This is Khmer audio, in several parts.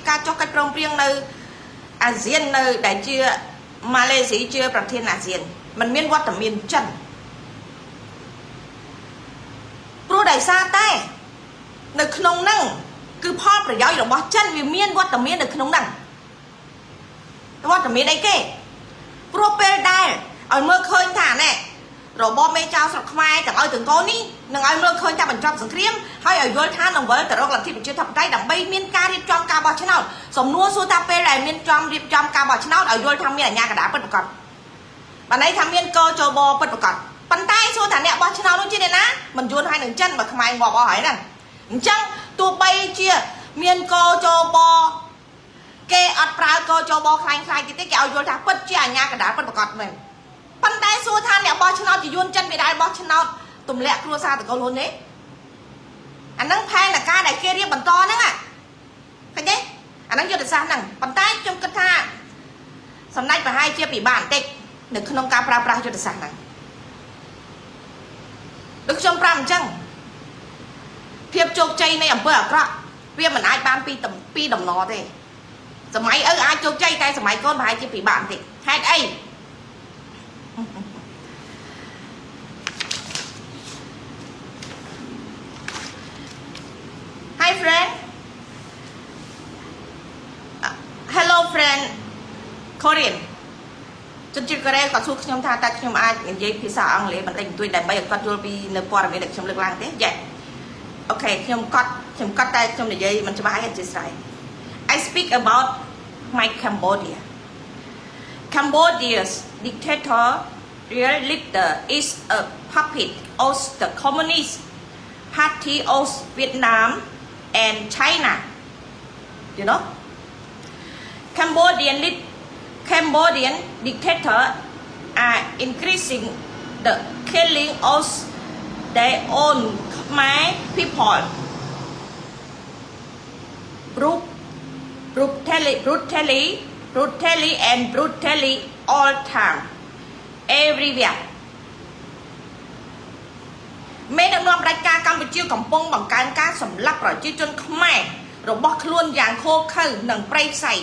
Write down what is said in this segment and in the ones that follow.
ការចុះកិច្ចព្រមព្រៀងនៅអាស៊ាននៅដែលជាម៉ាឡេស៊ីជាប្រធានអាស៊ានมันមានវត្តមានចិនព្រោះដោយសារតែនៅក្នុងហ្នឹងគឺផលប្រយោជន៍របស់ចិនវាមានវត្តមាននៅក្នុងហ្នឹងវត្តមានអីគេព្រោះពេលដែលឲ្យមើលឃើញថាណែរបបមេចៅស្រុកខ្មែរទាំងឲ្យទាំងកូននេះនឹងឲ្យមើលឃើញថាបញ្ចប់សង្គ្រាមហើយឲ្យយល់ថានឹងវិលទៅរកលទ្ធិប្រជាធិបតេយ្យដើម្បីមានការរៀបចំការបោះឆ្នោតសំណួរសួរថាពេលដែលមានរៀបចំការបោះឆ្នោតឲ្យយល់ថាមានអាជ្ញាកណ្ដាលពិតប្រាកដបានន័យថាមានកចបពិតប្រាកដប៉ុន្តែសួរថាអ្នកបោះឆ្នោតនោះជាអ្នកណាមិនយល់ឲ្យនឹងចិនបើខ្មែរងាប់អស់ហើយហ្នឹងអញ្ចឹងទោះបីជាមានកចបគេអត់ប្រើកចបខ្លាញ់ខ្លាយទៀតទេគេឲ្យយល់ថាពិតជាអាជ្ញាកណ្ដាលពិតប្រាកដមែនប៉ុន្តែសួរថាអ្នកបោះឆ្នោតជាយួនចិនវាដែលបោះឆ្នោតទម្លាក់គ្រួសារតកូលហ៊ុនទេអាហ្នឹងផែនការដែលគេរៀបបន្តហ្នឹងឃើញទេអាហ្នឹងយុទ្ធសាស្ត្រហ្នឹងប៉ុន្តែខ្ញុំគិតថាសម្ដេចប្រហែលជាពិបាកបន្តិចនៅក្នុងការប្រើប្រាស់យុទ្ធសាស្ត្រហ្នឹងដូចខ្ញុំប្រាប់អញ្ចឹងភាពជោគជ័យនៃអំពើអាក្រក់វាមិនអាចបានពីដំណរទេសម័យឪអាចជោគជ័យតែសម័យកូនប្រហែលជាពិបាកបន្តិចហេតុអីHi friend Hello friend Korean ជនជាតិកូរ៉េគាត់សួរខ្ញុំថាតើខ្ញុំអាចនិយាយភាសាអង់គ្លេសបន្តិចបន្តួចដើម្បីឲ្យគាត់យល់ពីនៅព័ត៌មានដែលខ្ញុំលើកឡើងទេយ៉ាអូខេខ្ញុំកត់តែខ្ញុំនិយាយមិនច្បាស់ឲ្យអធិស្ឋាន I speak about my Cambodia's dictatorial leader is a puppet of the Communist Party of Vietnam and China you know Cambodian dictators are increasing the killing of their own Khmer people brutally all time everywhere មេដឹកនាំផ្ដាច់ការកម្ពុជាកំពុងបង្កើនការសម្លាប់ប្រជាជនខ្មែររបស់ខ្លួនយ៉ាងឃោរឃៅនិងប្រៃផ្សៃ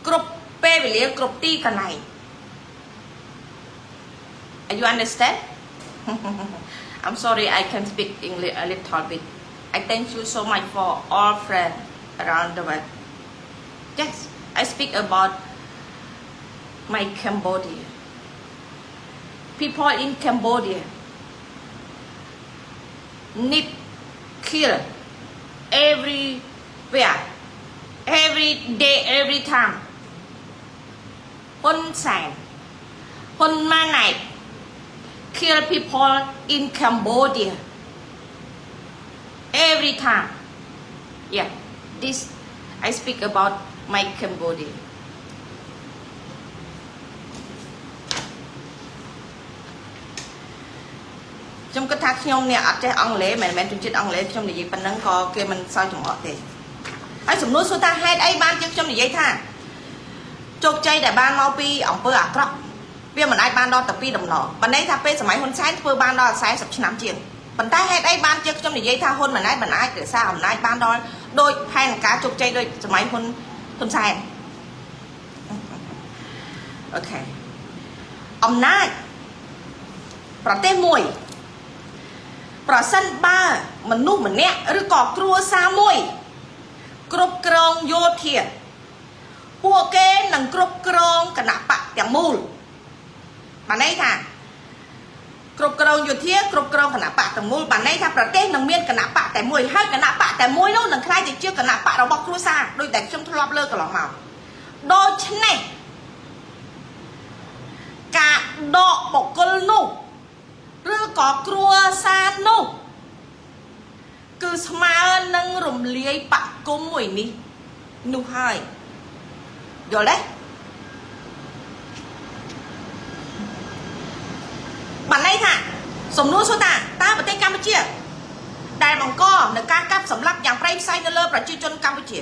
គ្រប់ពេលវេលាគ្រប់ទីកន្លែង You understand? I'm sorry I can speak English a little bit. I thank you so much for all friends around the world. Yes, I speak about my Cambodia. People in Cambodia need kill everywhere, every day, every time. Hun Sen, Hun Manet kill people in Cambodia every time. Yeah, this I speak about my Cambodia. Chúng có thắc nhung nè, ở trên ông lễ mẹ chung chết ông lễ trong này gì phần nâng có kia mình sao chúng họ thì ấy chúng nuôi số ta hai ấy ban chứ trong này dây thaជោគជ័យដែលបានមកពីអង្គើអាក្រក់វាមិនអាចបានដល់តែពីដំណរប៉ុន្តែថាពេលសម័យហ៊ុនសែនធ្វើបានដល់40ឆ្នាំជាងប៉ុន្តែហេតុអីបានជាខ្ញុំនិយាយថាហ៊ុនមិនអាចរក្សាអំណាចបានដល់ដោយផែនការជោគជ័យដោយសម័យហ៊ុនសែនអូខេអំណាចប្រទេសមួយប្រសិនបើមនុស្សម្នាក់ឬក៏គ្រួសារមួយគ្រប់គ្រងយោធាពួកគេនឹងគ្រប់គ្រងគណៈបកទាំងមូលបានន័យថាគ្រប់គ្រងយោធាគ្រប់គ្រងគណៈបកទាំងមូលបានន័យថាប្រទេសនឹងមានគណៈបកតែមួយហើយគណៈបកតែមួយនោះនឹងក្លាយទៅជាគណៈបករបស់គ្រួសារដោយតែខ្ញុំធ្លាប់លើកន្លងមកដូច្នេះការដកបុគ្គលនោះឬក៏គ្រួសារនោះគឺស្មើនឹងរំលាយបកគុំមួយនេះនោះហើយយល់ទេបានន័យថាសំណួរសួរថាតើប្រទេសកម្ពុជាដែលបង្កនៅការកាប់សម្លាប់យ៉ាងប្រៃផ្សៃទៅលើប្រជាជនកម្ពុជា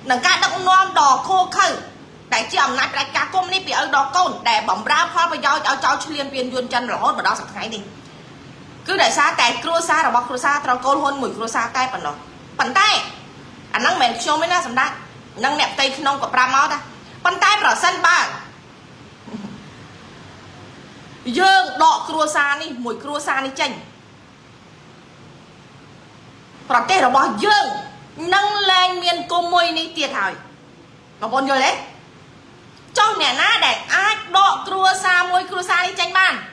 នឹងការដឹកនាំដ៏ឃោរឃៅដែលជាអំណាចផ្ដាច់ការគុំនេះពីឪដល់កូនដែលបំរើផលប្រយោជន៍ឲ្យចោលឈ្លានពានយួនចិនរហូតមកដល់សប្តាហ៍នេះគឺដោយសារតែគ្រួសាររបស់គ្រួសារត្រកូលហ៊ុនមួយគ្រួសារតែប៉ុណ្ណោះប៉ុន្តែ anh nắng mẹ cho mấy na sầm đai nắng nẹp tay nông của Pramo ta bàn tay bảo sân ba dương đọ cua đi mùi cua đi chanh bảo tê là bỏ dương nâng lên miền cô môi ní tiệt hỏi mà bọn người đấy trong mẹ ná để ai đọ cua môi cua đi chanh ban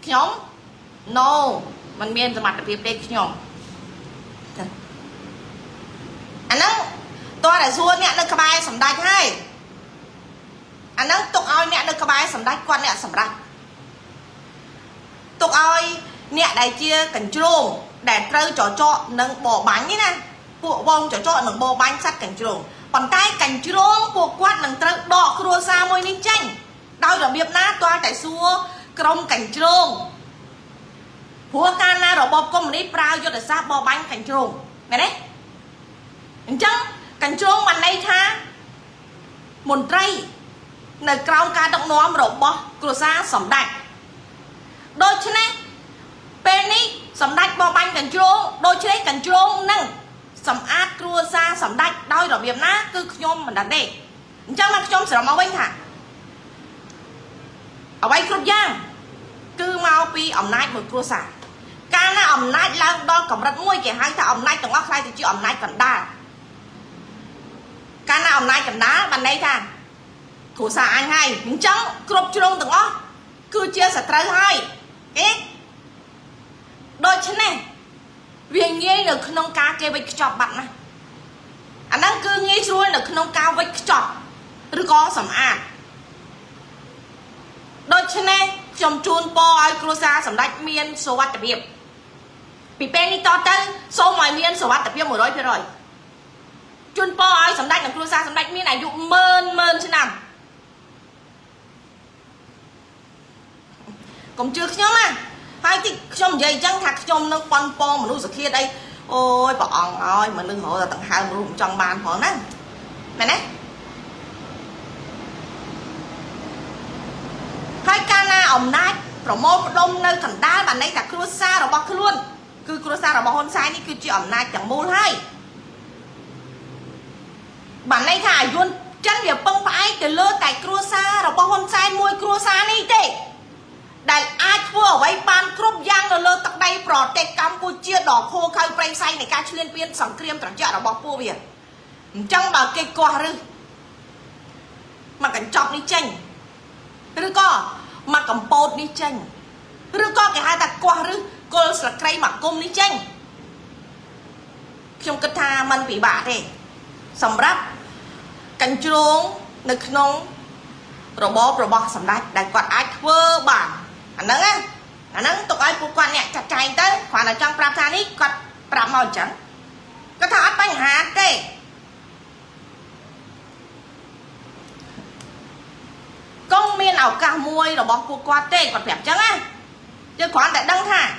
nhóm no mình miền từ mặt là việc đây nhóm anh nắng tôi đã xua nè được bài sầm đai hay anh nắng tục oi nè được bài sầm đai quan nè sầm đai tục oi nè đại chia cảnh chuồng để trâu cho nâng bò bánh như nè bộ bông cho nâng bò bánh sắt cảnh chuồng còn tay cảnh chuồng bộ quát nâng trâu đọ cua xa môi ninh chanh đau là biệp nát tôi tại xua trong cảnh chuồng húa cana rồi bò công đi prao cho để xa bò bánh cảnh chuồng này đấy chẳng cảnh chuông mình đây tha một trai nơi cao ca động nóm rồi bó cửa xa sầm đạch đôi chân này penny sầm đạch bò bánh cảnh chuông đôi chân này cảnh chuông nâng sầm át cửa xa sầm đạch đôi rồi biếm ná cứ nhôm mình đặt đây chẳng mà nhôm sẽ mau bánh hả ở bay cướp giang cứ mau pi ẩm nát một cửa xa ca na ẩm nát là đo cầm rất nguy kể hai thằng ẩm nát tổng óc khai thì chịu ẩm nát còn đa cái nào nay cầm đá bàn đây thà thủ xả anh hay trắng cướp chuông từng ó cứ chia sẻ trái hai cái đôi chân này vì nghe được nông cá kia với chọp bạn này anh đang cứ nghe xuôi được nông cao với chọp rồi có sầm đôi chân này chồng chun po ai cruza sầm đạch miên số wat tập hiệp bị penny to tên số mọi miên số wat tập hiệp một đôi rồi chun po ai sầm đạch là cruza sầm đạch miên này dụ mơn chứ nằm cũng chưa nhớ mà hai thì trong dây chân thật trong nó con po mà nó sự kia đây ôi bọn ơi mà lưng hộ là tận hai một rụng trong bàn họ nè mày nè hai cana ổng nát rồi mô đông nơi thành đá bàn này cả cruza rồi bọc luôn cứ cruza rồi bọc hôn sai đi cứ chị ổng nát chẳng môn hay bạn này thả luôn chân việc bông phải từ lơ tại cruza rồi bọc hôn sai môi cruza đi thế đại ai vừa với ban cướp giang rồi lơ tận đây protect Campuchia đỏ khô khai prey say này ca chuyên viên sòng kriêm trắng chợ rồi bọc po việt trong bà cây qua rư mà cảnh chọc đi chanh rư co mà cầm bột đi chanh rư co cái hai ta qua rư cô là cây mặc cung đi chanh trong cái tha mình bị bạ thế sầm rắp cảnh chuông nực nông rồi bó sầm đáy đại quạt ai vơ bản anh nắng tụi ai phụ quan nhẹ chặt chạy tới khoản ở trong prap ní quạt prap màu trắng có thằng bánh hạt kê công miên ảo cả muôi rồi bó phụ quan tê quạt đẹp trắng á chứ khoản tại đăng thả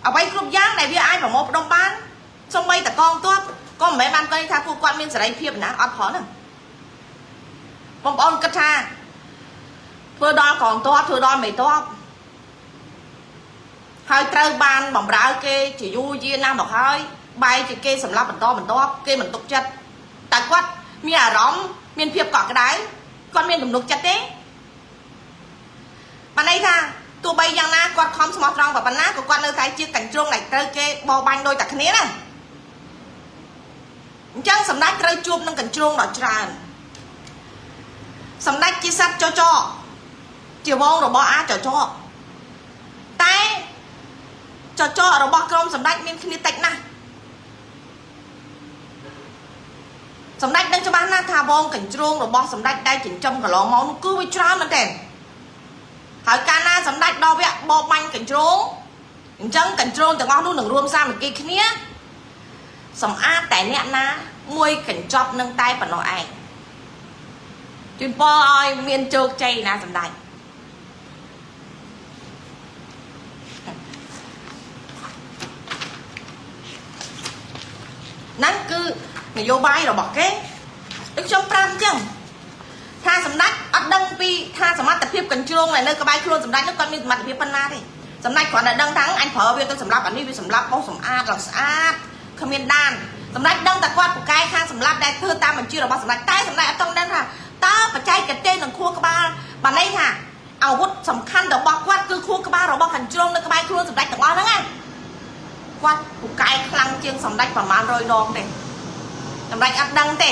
ở bay cướp giang này với ai vào một đồng bán xong bay ta con tốt con mấy ban coi tha phụ quan miên sẽ đánh phiếp nè ọt khó nè bông bông cất tha vừa đo còn tốt vừa đo mày tốt hơi trâu ban bỏng ráo kê chỉ vui duyên nam bọc hơi bay chỉ kê sầm lắp mình to kê mình tục chất tại quát mi à rõm miền phiệp cỏ cái đáy con miền đụng đục chất đấy bạn ấy tha tụi bay giang na quát không smart rong và bạn nát của quan nơi thái chưa cảnh chuông này trâu kê bò banh đôi tạc khné này chẳng sầm đách trâu chuột nâng cảnh chuông đỏ tràn sầm đách chia sắt cho chiều bông rồi bỏ á cho tay cho rồi bỏ cơm sầm đách nên khi tách nè sầm đách đang cho bán na thà bông cảnh chuông rồi bỏ sầm đách đây chỉnh trong cả lò máu cứ với tràn nó đèn hỏi cana sầm đách đo vẹn bỏ banh cảnh chuông chẳng cảnh chuông từ ngon luôn đừngរួមsao mình kia khné sầm á tại nè na môi cảnh chọp nâng tay và nói ai chuyên po ơi miên chơ chay na sầm đách nắng cứ người vô bay rồi bỏ cái được trong pram chăng tha sầm đách ở đăng pi tha sầm mắt tập hiệp cần chuông này nơi cái bay luôn sầm đách nó con mình mặt tập hiệp pan na đi sầm đách còn là đăng thắng anh phở về tôi sầm lap anh đi sầm lap bóng sầm a là គ្មានដានសម្ដេចដឹងតែគាត់ពូកែខាងសម្លាប់ដែលធ្វើតាមបញ្ជារបស់សម្ដេចតែសម្ដេចអត់ដឹងថាតើបច្ចេកទេសនឹងខួរក្បាលបានន័យថាអាវុធសំខាន់របស់គាត់គឺខួរក្បាលរបស់ខាងជ្រុងនៅក្បែរខ្លួនសម្ដេចទាំងអស់ហ្នឹងណាគាត់ពូកែខ្លាំងជាងសម្ដេចប្រមាណ100ដងទេសម្ដេចអត់ដឹងទេ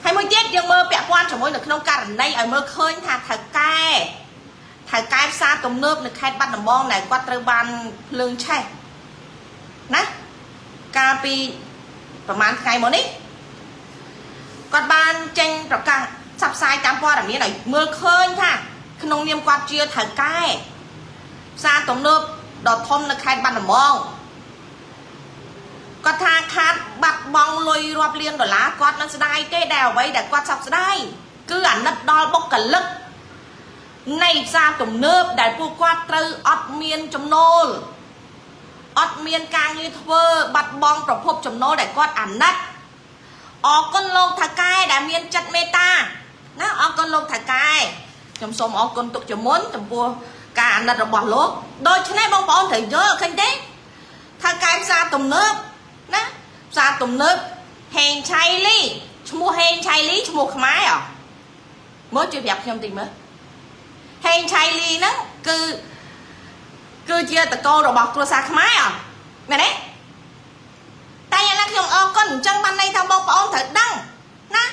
ហើយមួយទៀតយើងមើលពាក់ព័ន្ធជាមួយនៅក្នុងករណីឲ្យមើលឃើញថាថៅកែផ្សារទំនើបនៅខេត្តបាត់ដំបងដែលគាត់ត្រូវបានភ្លើងឆេះណាកាលពីប្រហែលថ្ងៃមកនេះគាត់បានចេញប្រកាសផ្សព្វផ្សាយតាមព័ត៌មានឲ្យមើលឃើញថាក្នុងនាមគាត់ជាថៅកែផ្សារទំនើបដ៏ធំនៅខេត្តបាត់ដំបងគាត់ថាខាតបាត់បង់លុយរាប់លានដុល្លារគាត់មិនស្ដាយទេដែលអ្វីដែលគាត់សោកស្ដាយគឺអាណិតដល់បុគ្គលិកនៃផ្សារទំនើបដែលពួកគាត់ត្រូវអត់មានចំណូលអត់មានការងារធ្វើបាត់បង់ប្រភពចំណូលដែលគាត់អាណិតអរគុណលោកថៅកែដែលមានចិត្តមេត្តាណាអរគុណលោកថៅកែខ្ញុំសូមអរគុណទុកជាមុនចំពោះការអាណិតរបស់លោកដូច្នេះបងប្អូនត្រូវយល់ឃើញទេថៅកែផ្សារទំនើបណាផ្សារទំនើបហេងឆៃលីឈ្មោះហេងឆៃលីឈ្មោះខ្មែរអ្ហ៎មើលជួយប្រាប់ខ្ញុំតិចមើលហេងឆៃលីហ្នឹងគឺជាតកូលរបស់គ្រួសារខ្មែរអ្ហ៎មែនទេតែយ៉ាងណាខ្ញុំអរគុណអញ្ចឹងបានន័យថាបងប្អូនត្រូវដឹងណា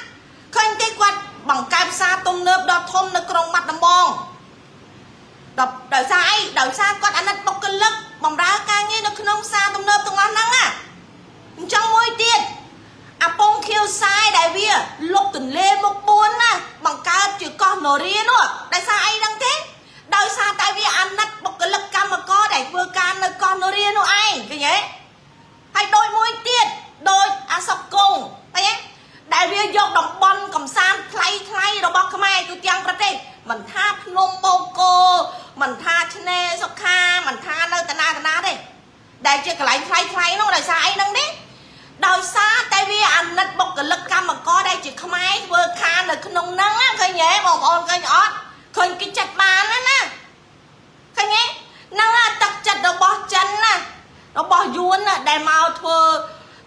ឃើញទេគាត់បង្កើតផ្សារទំនើបដ៏ធំនៅក្រុងបាត់ដំបងដោយសារអីដោយសារគាត់អាណិតបុគ្គលិកបម្រើការងារនៅក្នុងផ្សារទំនើបទាំងអស់ហ្នឹងណាអញ្ចឹងមួយទៀតអាពងខៀវខ្សែដែលវាលុបទន្លេមុខ4ណាបង្កើតជាកោះនរានោះដោយសារអីដឹងទេដោយសារតែវាអាណិតបុគ្គលិកកម្មករដែលធ្វើការនៅកោះនរានោះឯងឃើញទេហើយដូចមួយទៀតដូចអាសុកគង់ឃើញទេដែលវាយកតំបន់កំសាន្តថ្លៃរបស់ខ្មែរទូទាំងប្រទេសមិនថាភ្នំបូកគោមិនថាឆ្នេរសុខាមិនថានៅតាណាទេដែលជាកន្លែងថ្លៃនោះដោយសារអីហ្នឹងទេដោយសារតែវាអាណិតបុគ្គលិកកម្មករដែលជាខ្មែរធ្វើការនៅក្នុងហ្នឹងឃើញទេបងប្អូនឃើញអត់ឃើញគេចិត្តបានណាឃើញទេហ្នឹងទឹកចិត្តរបស់ចិនណារបស់យួនណាដែលមកធ្វើ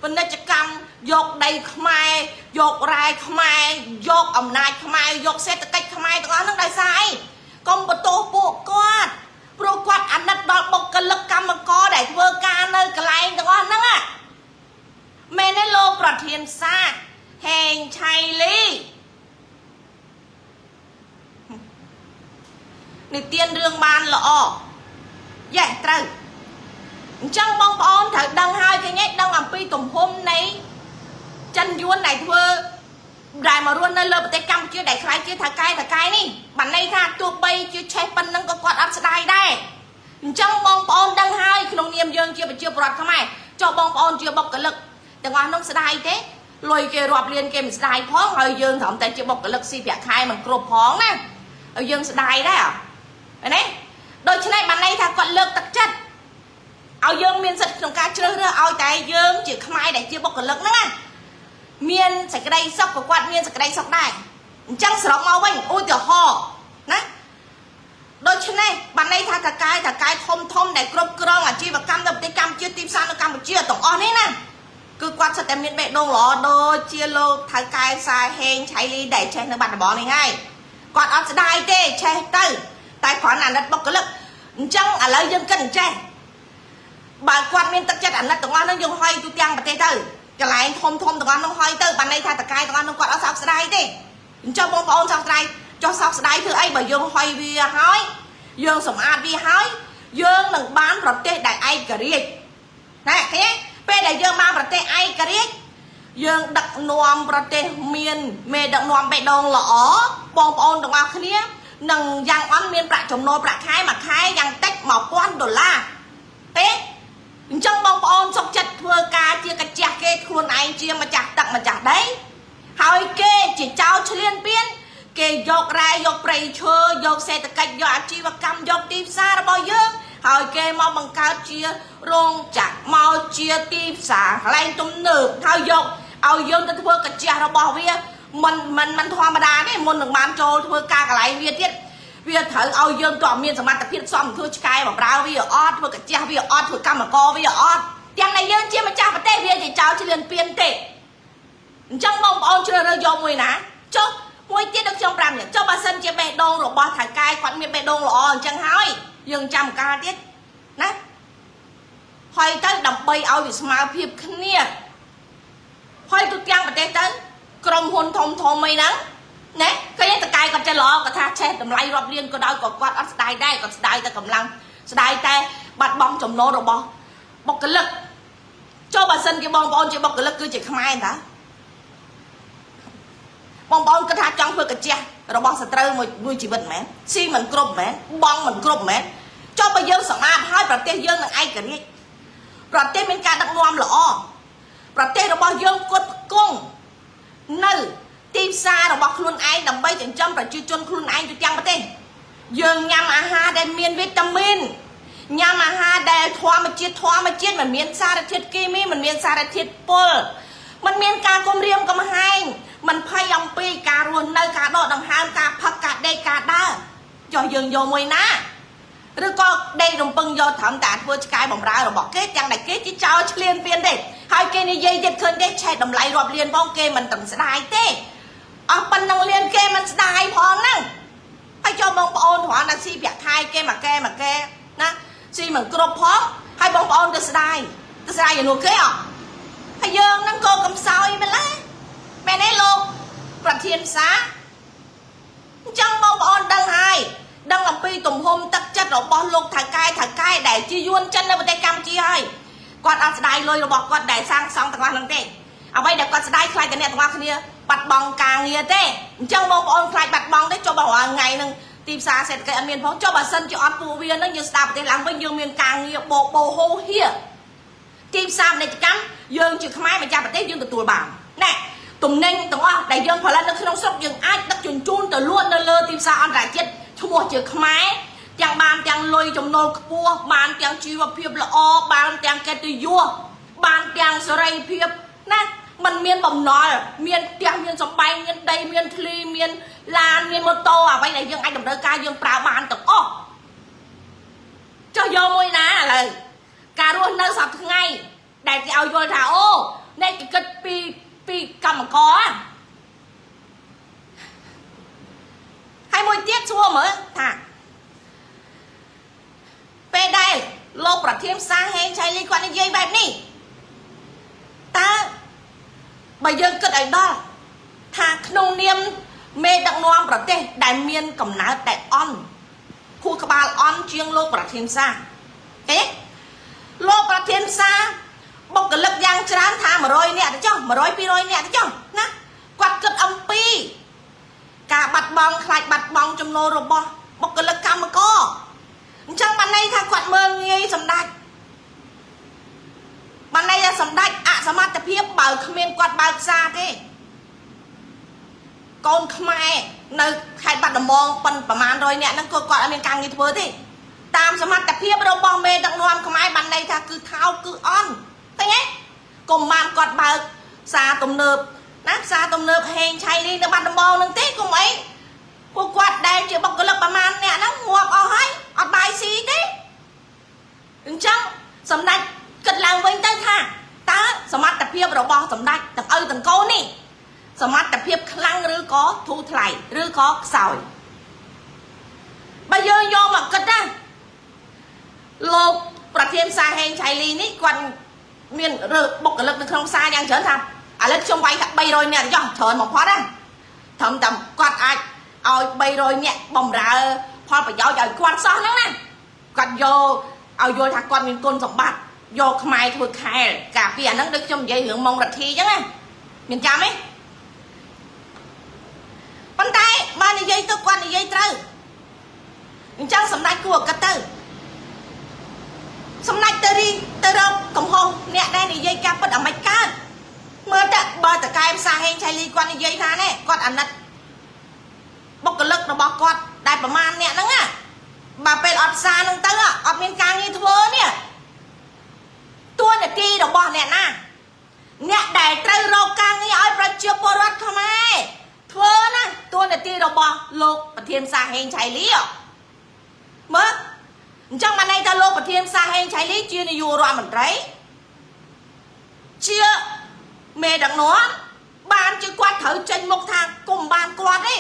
ពាណិជ្ជកម្មយកដីខ្មែរយករ៉ែខ្មែរយកអំណាចខ្មែរយកសេដ្ឋកិច្ចខ្មែរទាំងអស់ហ្នឹងដោយសារអីកុំបន្ទោសពួកគាត់ព្រោះគាត់អាណិតដល់បុគ្គលិកកម្មករដែលធ្វើការនៅកន្លែងទាំងអស់ហ្នឹងមែនទេលោកប្រធានសាហេងឆៃលីនិទានរឿងបានល្អយេត្រូវអញ្ចឹងបងប្អូនត្រូវដឹងហើយឃើញទេដឹងអំពីទំហំនៃចិនយួនដែលធ្វើដែលមករស់នៅលើប្រទេសកម្ពុជាដែលខ្លាចជាថៅកែនេះបានន័យថាទោះបីជាឆេះប៉ុណ្ណឹងក៏គាត់អត់ស្ដាយដែរអញ្ចឹងបងប្អូនដឹងហើយក្នុងនាមយើងជាប្រជាពលរដ្ឋខ្មែរចុះបងប្អូនជាបុគ្គលិកទាំងអស់នោះស្ដាយទេលុយគេរាប់លានគេមិនស្ដាយផងហើយយើងត្រឹមតែជាបុគ្គលិកស៊ីប្រាក់ខែមិនគ្រប់ផងណាហើយយើងស្ដាយដែរឃើញទេដូច្នេះបានន័យថាគាត់លើកទឹកចិត្តឲ្យយើងមានសិទ្ធិក្នុងការជ្រើសរើសឲ្យតែយើងជាខ្មែរដែលជាបុគ្គលិកហ្នឹងណាមានសេចក្តីសុខក៏គាត់មានសេចក្តីសុខដែរអញ្ចឹងសរុបមកវិញឧទាហរណ៍ណាដូច្នេះបានន័យថាតកាយធំដែលគ្រប់គ្រងអាជីវកម្មនៅប្រទេសកម្ពុជាទីផ្សារនៅកម្ពុជាទាំងអស់នេះណាគឺគាត់សិតតែមានបេះដូងល្អដូចជាលោកថៅកែផ្សារហេងឆៃលីដែលឆេះនៅបាត់ដំបងនេះហើយគាត់អត់ស្ដាយទេឆេះទៅតែគ្រាន់អាណិតបុគ្គលិកអញ្ចឹងឥឡូវយើងគិតអញ្ចេះបើគាត់មានទឹកចិត្តអាណិតទាំងអស់នោះយើងហុយទូទាំងប្រទេសទៅកន្លែងធំទាំងអស់នោះហុយទៅបានន័យថាតកាយទាំងអស់នោះគាត់អត់សោកស្ដាយទេអញ្ចឹងបងប្អូនសោកស្ដាយចុះសោកស្ដាយធ្វើអីបើយើងហុយវាហើយយើងសម្អាតវាហើយយើងនឹងបានប្រទេសដែលឯករាជ្យណាឃើញទេពេលដែលយើងបានប្រទេសឯករាជ្យយើងដឹកនាំប្រទេសមានមេដឹកនាំបេះដូងល្អបងប្អូនទាំងអស់គ្នានឹងយ៉ាងអន់មានប្រាក់ចំណូលប្រាក់ខែមួយខែយ៉ាងតិច$1000ទេអញ្ចឹងបងប្អូនសុខចិត្តធ្វើការជាកាជះគេខ្លួនឯងជាម្ចាស់ទឹកម្ចាស់ដីហើយគេជាចៅឆ្លៀនពៀនគេយករ៉ែយកព្រៃឈើយកសេដ្ឋកិច្ចយកអាជីវកម្មយកទីផ្សាររបស់យើងហើយគេមកបង្កើតជារោងចក្រមកជាទីផ្សារកន្លែងទំនើបហើយយកឲ្យយើងទៅធ្វើកាជះរបស់វាមិនធម្មតាទេមុននឹងបានចូលធ្វើការកន្លែងវាទៀត វាត្រូវឲ្យយើងតើមានសមត្ថភាពសមធ្វើឆ្កែបម្រើវាអត់ធ្វើកាជះវាអត់ធ្វើកម្មករវាអត់ទាំងដែលយើងជាម្ចាស់ប្រទេសវាជាចោលឆ្លៀនពៀនទេអញ្ចឹងបងប្អូនជ្រើសរើសយកមួយណាចុះមួយទៀតដល់ខ្ញុំ5នាក់ចុះបើសិនជាបេះដូងរបស់ថៅកែគាត់មានបេះដូងល្អអញ្ចឹងហើយយើងចាំការទៀតណាហើយទៅដើម្បីឲ្យវាស្មើភាពគ្នាហើយទូទាំងប្រទេសទៅក្រុមហ៊ុនធំអីហ្នឹងណាឃើញតកែគាត់ចេះល្អគាត់ថាឆេះតម្លៃរាប់លានក៏ដោយក៏គាត់អត់ស្ដាយដែរគាត់ស្ដាយតែកម្លាំងស្ដាយតែបាត់បង់ចំណូលរបស់បុគ្គលិកចូលបើសិនជាបងប្អូនជាបុគ្គលិកគឺជាខ្មែរតាបងប្អូនគាត់ថាចង់ធ្វើកាជះរបស់សត្រូវមួយជីវិតមែនស៊ីមិនគ្រប់មែនបងមិនគ្រប់មែនចុះបើយើងសម្អាតហើយប្រទេសយើងនឹងឯករាជ្យប្រទេសមានការដឹកនាំល្អប្រទេសរបស់យើងគាត់គង់នៅទីផ្សាររបស់ខ្លួនឯងដើម្បីចិញ្ចឹមប្រជាជនខ្លួនឯងទូទាំងប្រទេសយើងញ៉ាំអាហារដែលមានវីតាមីនញ៉ាំអាហារដែលធម្មជាតិមិនមានសារធាតុគីមីមិនមានសារធាតុពុលមិនមានការគំរាមកំហែងមិនភ័យអំពីការរស់នៅការដកដង្ហើមការផឹកការដេកការដើរចុះយើងយកមួយណាឬក៏ដេករំពឹងយកត្រឹមតែធ្វើឆ្កែបំរើរបស់គេទាំងតែគេជាចោលឆ្លៀនពៀនទេហើយគេនិយាយទៀតឃើញទេឆែកតម្លៃរាប់លានផងគេមិនទាំងស្ដាយទេអស់ប៉ុណ្ណឹងលានគេមិនស្ដាយផងហ្នឹងហើយចូលបងប្អូនគ្រាន់តែស៊ីប្រាក់ខែគេមកគេណាស៊ីមិនគ្រប់ផងហើយបងប្អូនទៅស្ដាយជំនួសគេអត់ហើយយើងហ្នឹងក៏កំសោយម្ល៉េះមែនទេលោកប្រធានផ្សារអញ្ចឹងបងប្អូនដឹងហើយដឹងអំពីទំហំទឹកចិត្តរបស់លោកថៅកែដែលជាយួនចិននៅប្រទេសកម្ពុជាហើយគាត់អត់ស្ដាយលុយរបស់គាត់ដែលសាងសង់ទាំងអស់ហ្នឹងទេអ្វីដែលគាត់ស្ដាយខ្លាចតែអ្នកទាំងអស់គ្នាបាត់បង់ការងារទេអញ្ចឹងបងប្អូនខ្លាចបាត់បង់ទេចុះបើរាល់ថ្ងៃហ្នឹងទីផ្សារសេដ្ឋកិច្ចអត់មានផងចុះបើសិនជាអត់ពួកវាហ្នឹងយើងស្ដាប់ប្រទេសឡើងវិញយើងមានការងារបោហូហៀទីផ្សារពាណិជ្ជកម្មយើងជាខ្មែរម្ចាស់ប្រទេសយើងទទួលបានណែទំនិញទាំងអស់ដែលយើងផលិតនៅក្នុងស្រុកយើងអាចដឹកជញ្ជូនទៅលក់នៅលើទីផ្សារអន្តរជាតិឈ្មោះជាខ្មែរទាំងបានទាំងលុយចំណូលខ្ពស់បានទាំងជីវភាពល្អបានទាំងកិត្តិយសបានទាំងសេរីភាពណាมันមានបំណុលមានផ្ទះមានសំបែងមានដីមានធ្លីមានឡានមានម៉ូតូអ្វីដែលយើងអាចតម្រូវការយើងប្រើបានទាំងអស់ចុះយកមួយណាឥឡូវការរស់នៅសប្តាហ៍ថ្ងៃដែលគេឲ្យយល់ថាអូអ្នកគេគិតពីកម្មករហើយមួយទៀតសួរមើលថាពេលដែលលោកប្រធានផ្សារហេងឆៃលីគាត់និយាយបែបនេះតើបើយើងគិតឲ្យដល់ថាក្នុងនាមមេដឹកនាំប្រទេសដែលមានកំណើតតែអន់ខួរក្បាលអន់ជាងលោកប្រធានផ្សារទេលោកប្រធានផ្សារបុគ្គលិកយ៉ាងច្រើនថា100នាក់ទៅចុះ100 200នាក់ទៅចុះណាគាត់គិតអំពីការបាត់បង់ខ្លាចបាត់បង់ចំណូលរបស់បុគ្គលិកកម្មករអញ្ចឹងបានន័យថាគាត់មើលងាយសម្ដេចបានន័យថាសម្ដេចអសមត្ថភាពបើគ្មានគាត់បើកផ្សារទេកូនខ្មែរនៅខេត្តបាត់ដំបងប៉ុនប្រមាណ100នាក់ហ្នឹងគាត់អត់មានការងារធ្វើទេតាមសមត្ថភាពរបស់មេដឹកនាំខ្មែរបានន័យថាគឺថោកគឺអន់ឃើញទេកុំបានគាត់បើកផ្សារទំនើបណាផ្សារទំនើបហេងឆៃលីនៅបាត់ដំបងហ្នឹងទេកុំអីពួកគាត់ដែលជាបុគ្គលិកប្រមាណអ្នកហ្នឹងងាប់អស់ហើយអត់បាយស៊ីទេអញ្ចឹងសម្ដេចគិតឡើងវិញទៅថាតើសមត្ថភាពរបស់សម្ដេចទាំងឪទាំងកូននេះសមត្ថភាពខ្លាំងឬក៏ធូរថ្លៃឬក៏ខ្សោយបើយើងយកមកគិតណាលោកប្រធានផ្សារហេងឆៃលីនេះគាត់មានបុគ្គលិកនៅក្នុងផ្សារយ៉ាងច្រើនថាឥឡូវខ្ញុំវាយថា300នាក់ចុះច្រើនមកផុតណាត្រឹមតែគាត់អាចឲ្យ300នាក់បំរើផលប្រយោជន៍ឲ្យគាត់សោះហ្នឹងណាគាត់យកឲ្យយល់ថាគាត់មានគុណសម្បត្តិយកខ្មែរធ្វើខែលការពីអាហ្នឹងដូចខ្ញុំនិយាយរឿងម៉ុងរទ្ធីអញ្ចឹងណាមានចាំទេប៉ុន្តែបើនិយាយទៅគាត់និយាយត្រូវអញ្ចឹងសម្ដេចគួរគិតទៅសម្ដេចទៅរកកំហុសអ្នកដែលនិយាយការពិតអាមិនកើតមើលទៅបើតកែផ្សារហេងឆៃលីគាត់និយាយថានេះគាត់អាណិតបុគ្គលិករបស់គាត់ដែលប្រមាណអ្នកហ្នឹងណាបើពេលអត់ផ្សារហ្នឹងទៅអត់មានការងារធ្វើនេះតួនាទីរបស់អ្នកណាអ្នកដែលត្រូវរកការងារឲ្យប្រជាពលរដ្ឋខ្មែរធ្វើណាតួនាទីរបស់លោកប្រធានផ្សារហេងឆៃលី មើលអញ្ចឹងមកន័យថាលោកប្រធានសាហេងឆៃលីជានាយករដ្ឋមន្ត្រីជាមេដឹកនាំបានជាគាត់ត្រូវចេញមុខថាគុំបានគាត់ទេ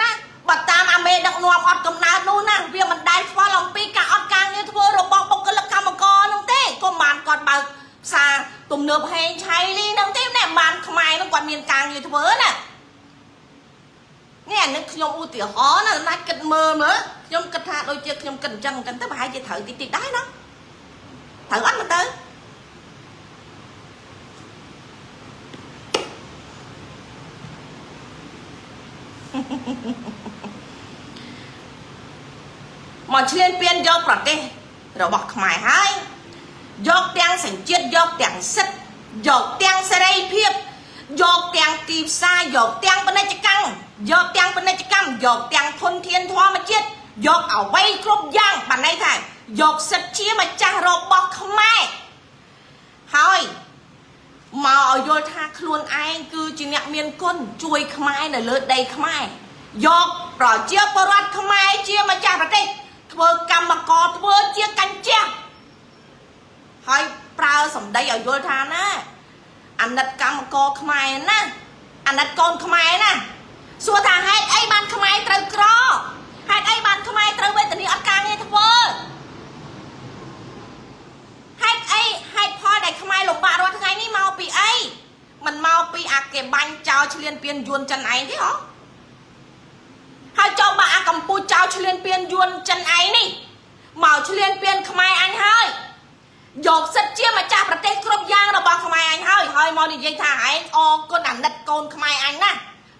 ណាបើតាមអាមេដឹកនាំអត់កំណើតនោះណាវាមិនដែលខ្វល់អំពីការអត់ការងារធ្វើរបស់បុគ្គលិកកម្មករនោះទេគុំបានគាត់បើកផ្សារទំនើបហេងឆៃលីនោះទេណែបានខ្មែរនោះគាត់មានការងារធ្វើណានេះអានេះខ្ញុំឧទាហរណ៍ណាណាច់គិតមើលខ្ញុំគិតថាដូចជាខ្ញុំគិតអញ្ចឹងទៅប្រហែលជាត្រូវតិចតិចដែរណាត្រូវអត់មកទៅមកឆ្លៀនពៀនយកប្រទេសរបស់ខ្មែរហើយយកទាំងសញ្ជាតិយកទាំងសិទ្ធិយកទាំងសេរីភាពយកទាំងទីផ្សារយកទាំងពាណិជ្ជកម្មយកទាំងពាណិជ្ជកម្មយកទាំងធនធានធម្មជាតិយកអ្វីគ្រប់យ៉ាងបានន័យថាយកសិទ្ធិជាម្ចាស់របស់ខ្មែរហើយមកឲ្យយល់ថាខ្លួនឯងគឺជាអ្នកមានគុណជួយខ្មែរនៅលើដីខ្មែរយកប្រជាពលរដ្ឋខ្មែរជាម្ចាស់ប្រទេសធ្វើកម្មករធ្វើជាកញ្ចក់ហើយប្រើសម្ដីឲ្យយល់ថាណាអាណិតកម្មករខ្មែរណាអាណិតកូនខ្មែរណាសួរថាហេតុអីបានខ្មែរត្រូវក្រហេតុអីបានខ្មែរត្រូវវេទនាអត់ការងារធ្វើហេតុអីហេតុផលដែលខ្មែរលំបាករាល់ថ្ងៃនេះមកពីអីមិនមកពីអាគេបាញ់ចោលឆ្លៀនពៀនយួនចិនឯងទេហ៎ហើយចូលបាក់អាកម្ពុជាចោលឆ្លៀនពៀនយួនចិនឯងនេះមកឆ្លៀនពៀនខ្មែរអញហើយយកសិទ្ធិជាម្ចាស់ប្រទេសគ្រប់យ៉ាងរបស់ខ្មែរអញហើយមកនិយាយថាឯងអរគុណអាណិតកូនខ្មែរអញណា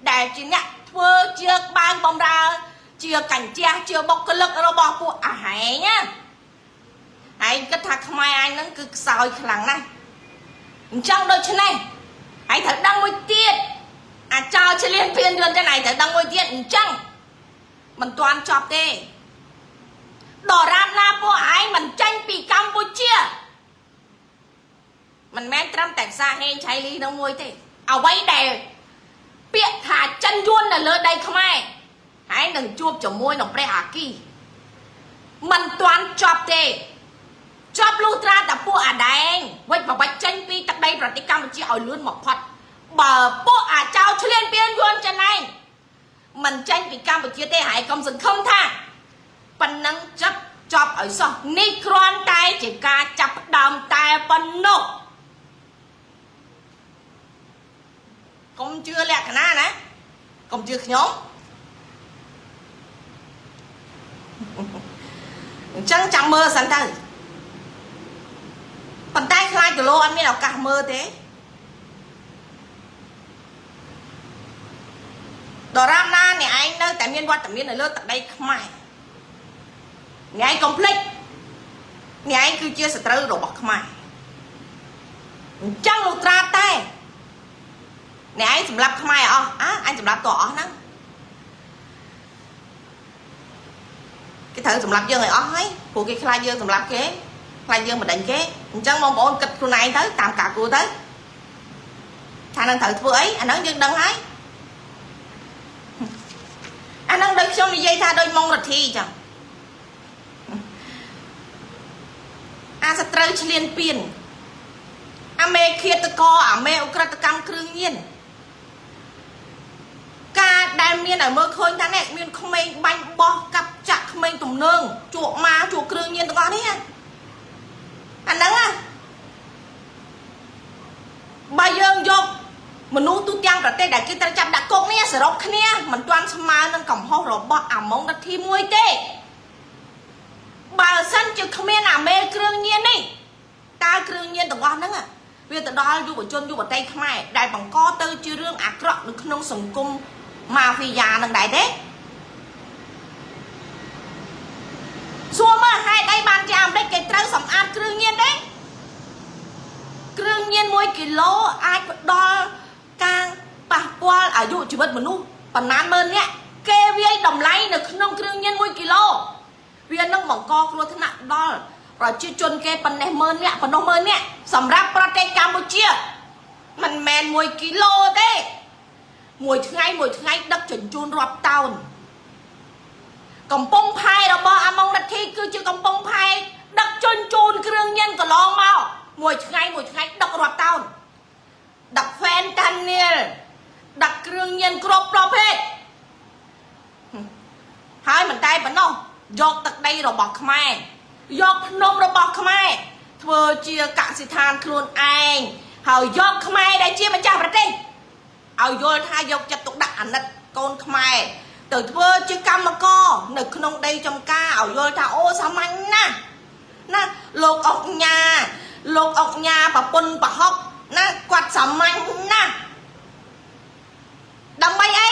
ដែលជាអ្នកធ្វើជាបានបំរើជាកញ្ចក់ជាបុគ្គលិករបស់ពួកអាហែងណាឯងគិតថាខ្មែរអញហ្នឹងគឺខ្សោយខ្លាំងណាស់អញ្ចឹងដូច្នេះឯងត្រូវដឹងមួយទៀតអាចោលឆ្លៀនពៀនយួនចឹងឯងត្រូវដឹងមួយទៀតអញ្ចឹងមិនទាន់ចប់ទេដរាបណាពួកឯងមិនចាញ់ពីកម្ពុជាមិនមែនត្រឹមតែផ្សារហេងឆៃលីនោះមួយទេអ្វីដែលពាក្យថាចិនយួននៅលើដីខ្មែរឯងនឹងជួបជាមួយនឹងព្រះអាគីមិនទាន់ចប់ទេចប់លុះត្រាតែពួកអាដែងវិច្ចបបាច់ចេញពីទឹកដីប្រទេសកម្ពុជាឲ្យលឿនមកផុតបើពួកអាចោលឆ្លៀនពៀនយួនចិនឯងមិនចេញពីកម្ពុជាទេហើយកុំសង្ឃឹមថាប៉ុណ្ណឹងចប់ឲ្យសោះនេះគ្រាន់តែជាការចាប់ផ្ដើមតែប៉ុណ្ណោះកុំជឿលក្ខណៈណាកុំជឿខ្ញុំអញ្ចឹងចាំមើលសិនទៅប៉ុន្តែខ្លាចគីឡូអត់មានឱកាសមើលទេដរាបណាអ្នកឯងនៅតែមានវត្តមាននៅលើទឹកដីខ្មែរអ្នកឯងកុំភ្លេចអ្នកឯងគឺជាសត្រូវរបស់ខ្មែរអញ្ចឹងលុះត្រាតែអ្នកឯងសម្លាប់ខ្មែរអស់អញសម្លាប់តអស់ហ្នឹងគេត្រូវសម្លាប់យើងឲ្យអស់ហើយព្រោះគេខ្លាចយើងសម្លាប់គេខ្លាចយើងមិនដេញគេអញ្ចឹងបងប្អូនគិតខ្លួនឯងទៅតាមការគួរទៅថានឹងត្រូវធ្វើអីអាហ្នឹងយើងដឹងហើយអាហ្នឹងដូចខ្ញុំនិយាយថាដូចម៉ុងរទ្ធីអញ្ចឹងអាសត្រូវឆ្លៀនពៀនអាមេឃាតកអាមេអុក្រិតកម្មគ្រឿងញៀនការដែលមានឲ្យមើលឃើញថានេះមានក្មេងបាញ់បោះកាប់ចាក់ក្មេងទំនើងជក់ម៉ាជក់គ្រឿងញៀនទាំងអស់នេះអាហ្នឹងបើយើងយកមនុស្សទូទាំងប្រទេសដែលគេត្រូវចាប់ដាក់គុកនេះសរុបគ្នាមិនទាន់ស្មើនឹងកំហុសរបស់អាម៉ុងរទ្ធីមួយទេបើសិនជាគ្មានអាមេគ្រឿងញៀននេះតើគ្រឿងញៀនទាំងអស់ហ្នឹងវាទៅដល់យុវជនយុវតីខ្មែរដែលបង្កទៅជារឿងអាក្រក់នៅក្នុងសង្គមម៉ាហ្វីយ៉ានឹងដែរទេសួរមើលហេតុអីបានជាអាមេរិកគេត្រូវសម្អាតគ្រឿងញៀនទេគ្រឿងញៀន1គីឡូអាចផ្ដល់ការប៉ះពាល់អាយុជីវិតមនុស្សប៉ុន្មានម៉ឺននាក់គេវាយតម្លៃនៅក្នុងគ្រឿងញៀន1គីឡូវានឹងបង្កគ្រោះថ្នាក់ដល់ប្រជាជនគេប៉ុណ្ណេះម៉ឺននាក់ប៉ុណ្ណោះម៉ឺននាក់សម្រាប់ប្រទេសកម្ពុជាមិនមែន1គីឡូទេមួយថ្ងៃដឹកជញ្ជូនរាប់តោន កំពង់ផែរបស់អាម៉ុងដាក់ធីគឺជាកំពង់ផែដឹកជញ្ជូនគ្រឿងញៀនកន្លងមកមួយថ្ងៃដឹករាប់តោនដឹកហ្វេនតានីលដឹកគ្រឿងញៀនគ្រប់ប្រភេទហើយមិនតែប៉ុណ្ណោះយកទឹកដីរបស់ខ្មែរយកភ្នំរបស់ខ្មែរធ្វើជាកសិដ្ឋានខ្លួនឯងហើយយកខ្មែរដែលជាម្ចាស់ប្រទេសឲ្យយល់ថាយកចិត្តទុកដាក់អាណិតកូនខ្មែរទៅធ្វើជាកម្មករនៅក្នុងដីចំការឲ្យយល់ថាអូសាមញ្ញណាស់ណាលោកអុកញ៉ាប្រពន្ធប្រហុកណាគាត់សាមញ្ញណាស់ដើម្បីអី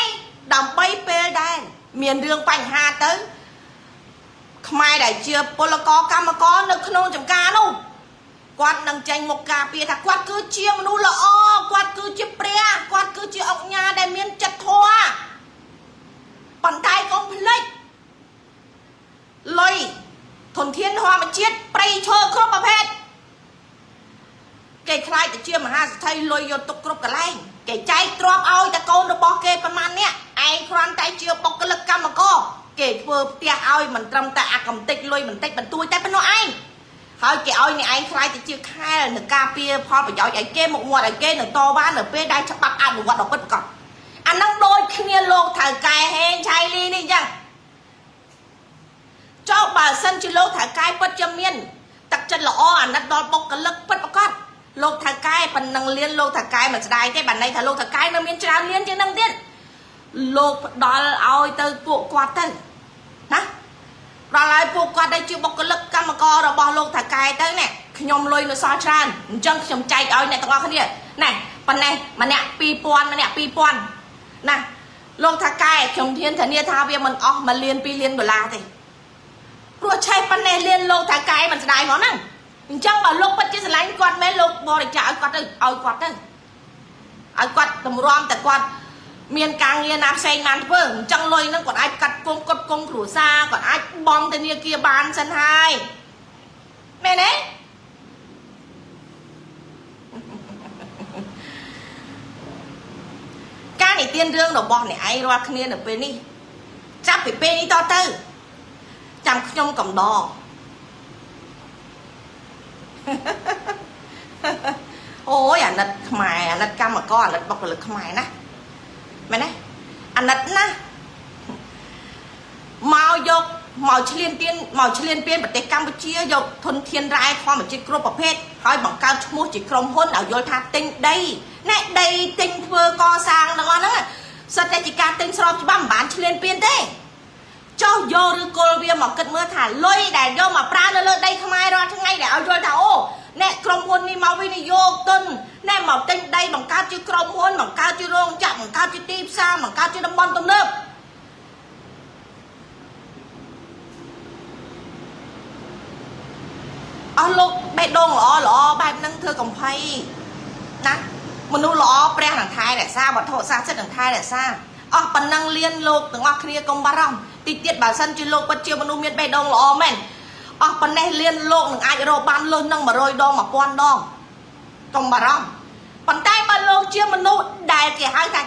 ដើម្បីពេលដែរមានរឿងបញ្ហាទៅខ្មែរដែលជាពលករកម្មករនៅក្នុងចំការនោះគាត់នឹងចេញមកការពារថាគាត់គឺជាមនុស្សល្អគាត់គឺជាព្រះគាត់គឺជាអុកញ៉ាដែលមានចិត្តធម៌ប៉ុន្តែកុំភ្លេចលុយធនធានធម្មជាតិព្រៃឈើគ្រប់ប្រភេទគេខ្លាចទៅជាមហាសេដ្ឋីលុយយកទុកគ្រប់កន្លែងគេចែកទ្រព្យឲ្យតែកូនរបស់គេប៉ុន្មាននេះឯងគ្រាន់តែជាបុគ្គលិកកម្មករគេធ្វើផ្ទះឲ្យមិនត្រឹមតែអាកំតិចលុយបន្តិចបន្តួចតែប៉ុណ្ណោះឯងហើយគេឲ្យអ្នកឯងខ្លាចទៅជាខែលនឹងការពារផលប្រយោជន៍ឲ្យគេមុខមាត់ឲ្យគេនឹងតវ៉ានៅពេលដែលច្បាប់អនុវត្តដល់ពិតប្រាកដអានឹងដូចគ្នាលោកថៅកែហេងឆៃលីនេះអញ្ចឹងចុះបើសិនជាលោកថៅកែពិតជាមានទឹកចិត្តល្អអាណិតដល់បុគ្គលិកពិតប្រាកដលោកថៅកែប៉ុណ្ណឹងលៀនលោកថៅកែមិនស្ដាយទេបានន័យថាលោកថៅកែនៅមានច្រើនលៀនជាងនឹងទៀតលោកផ្ដល់ឲ្យទៅពួកគាត់ទៅណាដល់ហើយពួកគាត់ដែលជាបុគ្គលិកកម្មកររបស់លោកថៅកែទៅនេះខ្ញុំលុយនៅសល់ច្រើនអញ្ចឹងខ្ញុំចែកឲ្យអ្នកទាំងអស់គ្នាណែប៉ុណ្ណេះម្នាក់2000ម្នាក់2000ណាលោកថៅកែខ្ញុំធានាថាវាមិនអស់1លាន2លានដុល្លារទេព្រោះឆេះប៉ុណ្ណេះលានលោកថៅកែមិនស្ដាយផងហ្នឹងអញ្ចឹងបើលោកពិតជាស្រឡាញ់គាត់មែនលោកបរិច្ចាគឲ្យគាត់ទៅឲ្យគាត់តម្រាំតែគាត់មានការងារណាផ្សេងបានធ្វើអញ្ចឹងលុយហ្នឹងគាត់អាចកាត់គង់គាត់គង់គ្រួសារគាត់អាចបង់ធនាគារបានសិនហើយមែនទេការនិទានរឿងរបស់អ្នកឯងរាល់គ្នានៅពេលនេះចាប់ពីពេលនេះតទៅចាំខ្ញុំកំដរអូយអាណិតខ្មែរអាណិតកម្មករអាណិតបុគ្គលិកខ្មែរណាមែនទេអាណិតណាមកឈ្លានពានប្រទេសកម្ពុជាយកធនធានរ៉ែធម្មជាតិគ្រប់ប្រភេទហើយបង្កើតឈ្មោះជាក្រុមហ៊ុនឲ្យយល់ថាទិញដីណែដីទិញធ្វើកសាងទាំងអស់ហ្នឹងសិតតែជាការទិញស្របច្បាប់មិនបានឈ្លានពានទេចុះយកឬគល់វាមកគិតមើលថាលុយដែលយកមកប្រើនៅលើដីខ្មែររាល់ថ្ងៃដែលឲ្យយល់ថាអូអ្នកក្រុមហ៊ុននេះមកវិនិយោគទុនណែមកទិញដីបង្កើតជាក្រុមហ៊ុនបង្កើតជារោងចក្របង្កើតជាទីផ្សារបង្កើតជាតំបន់ទំនើបអស់លោកបេះដូងល្អបែបហ្នឹងធ្វើកំភៃណាមនុស្សល្អព្រះនឹងថែរក្សាវត្ថុស័ក្តិសិទ្ធិនឹងថែរក្សាអស់ប៉ុណ្ណឹងលៀនលោកទាំងអស់គ្នាកុំបារម្ភតិចទៀតបើសិនជាលោកពិតជាមនុស្សមានបេះដូងល្អមែនអស់ប៉ុណ្ណេះលៀនលោកនឹងអាចរកបានលើសនឹង100ដង1000ដងកុំបារម្ភប៉ុន្តែបើលោកជាមនុស្សដែលគេហៅថា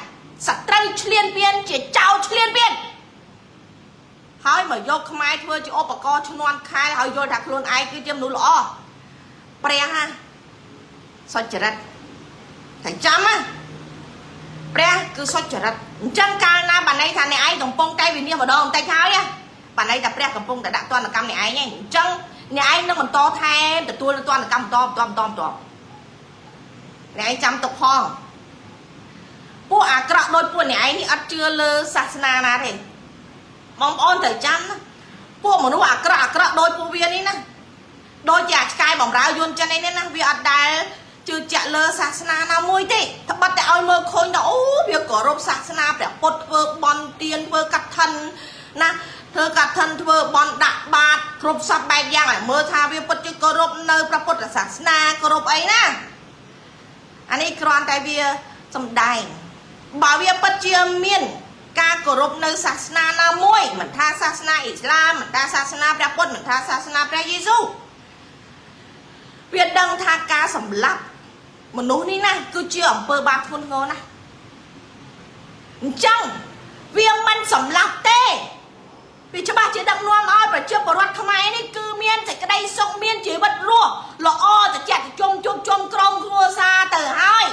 សត្រូវឈ្លានពានជាចោរឈ្លានពានហើយមកយកខ្មែរធ្វើជាឧបករណ៍ឈ្នន់ខែហើយយល់ថាខ្លួនឯងគឺជាមនុស្សល្អព្រះណាសុចរិតតែចាំណាព្រះគឺសុចរិតអញ្ចឹងកាលណាបានន័យថាអ្នកឯងកំពុងតែវិនិច្ឆ័យម្ដងបន្តិចហើយបានន័យថាព្រះកំពុងតែដាក់ទណ្ឌកម្មអ្នកឯងអញ្ចឹងអ្នកឯងនឹងបន្តថែមទទួលទណ្ឌកម្មបន្តអ្នកឯងចាំទុកផងពួកអាក្រក់ដោយពួកអ្នកឯងនេះអត់ជឿលើសាសនាណាទេបងប្អូនត្រូវចាំណាពួកមនុស្សអាក្រក់ដោយពួកវានេះណាដូចជាអាឆ្កែបំរើយួនចិននេះណាវាអត់ដែលជឿជាក់លើសាសនាណាមួយទេត្បិតតែឲ្យមើលឃើញថាអូវាគោរពសាសនាព្រះពុទ្ធធ្វើបន់ទានធ្វើកឋិនណាធ្វើកឋិនធ្វើបន់ដាក់បាតគ្រប់សពបែបយ៉ាងឲ្យមើលថាវាពិតជាគោរពនៅព្រះពុទ្ធសាសនាគោរពអីណាអានេះគ្រាន់តែវាសំដែងបើវាពិតជាមានការគោរពនៅសាសនាណាមួយមិនថាសាសនាអ៊ីស្លាមមិនថាសាសនាព្រះពុទ្ធមិនថាសាសនាព្រះយេស៊ូវវាដឹងថាការសម្លាប់មនុស្សនេះណាគឺជាអំពើបាបធ្ងន់ធ្ងរណាស់អញ្ចឹងវាមិនសម្លាប់ទេ vì cho ba chỉ đặng nuông oi và chưa bỏ rốt không ai này cứ miên sẽ cái đây sông miên chỉ vật rùa lọ o sẽ chặt chung krong rùa xa từ hai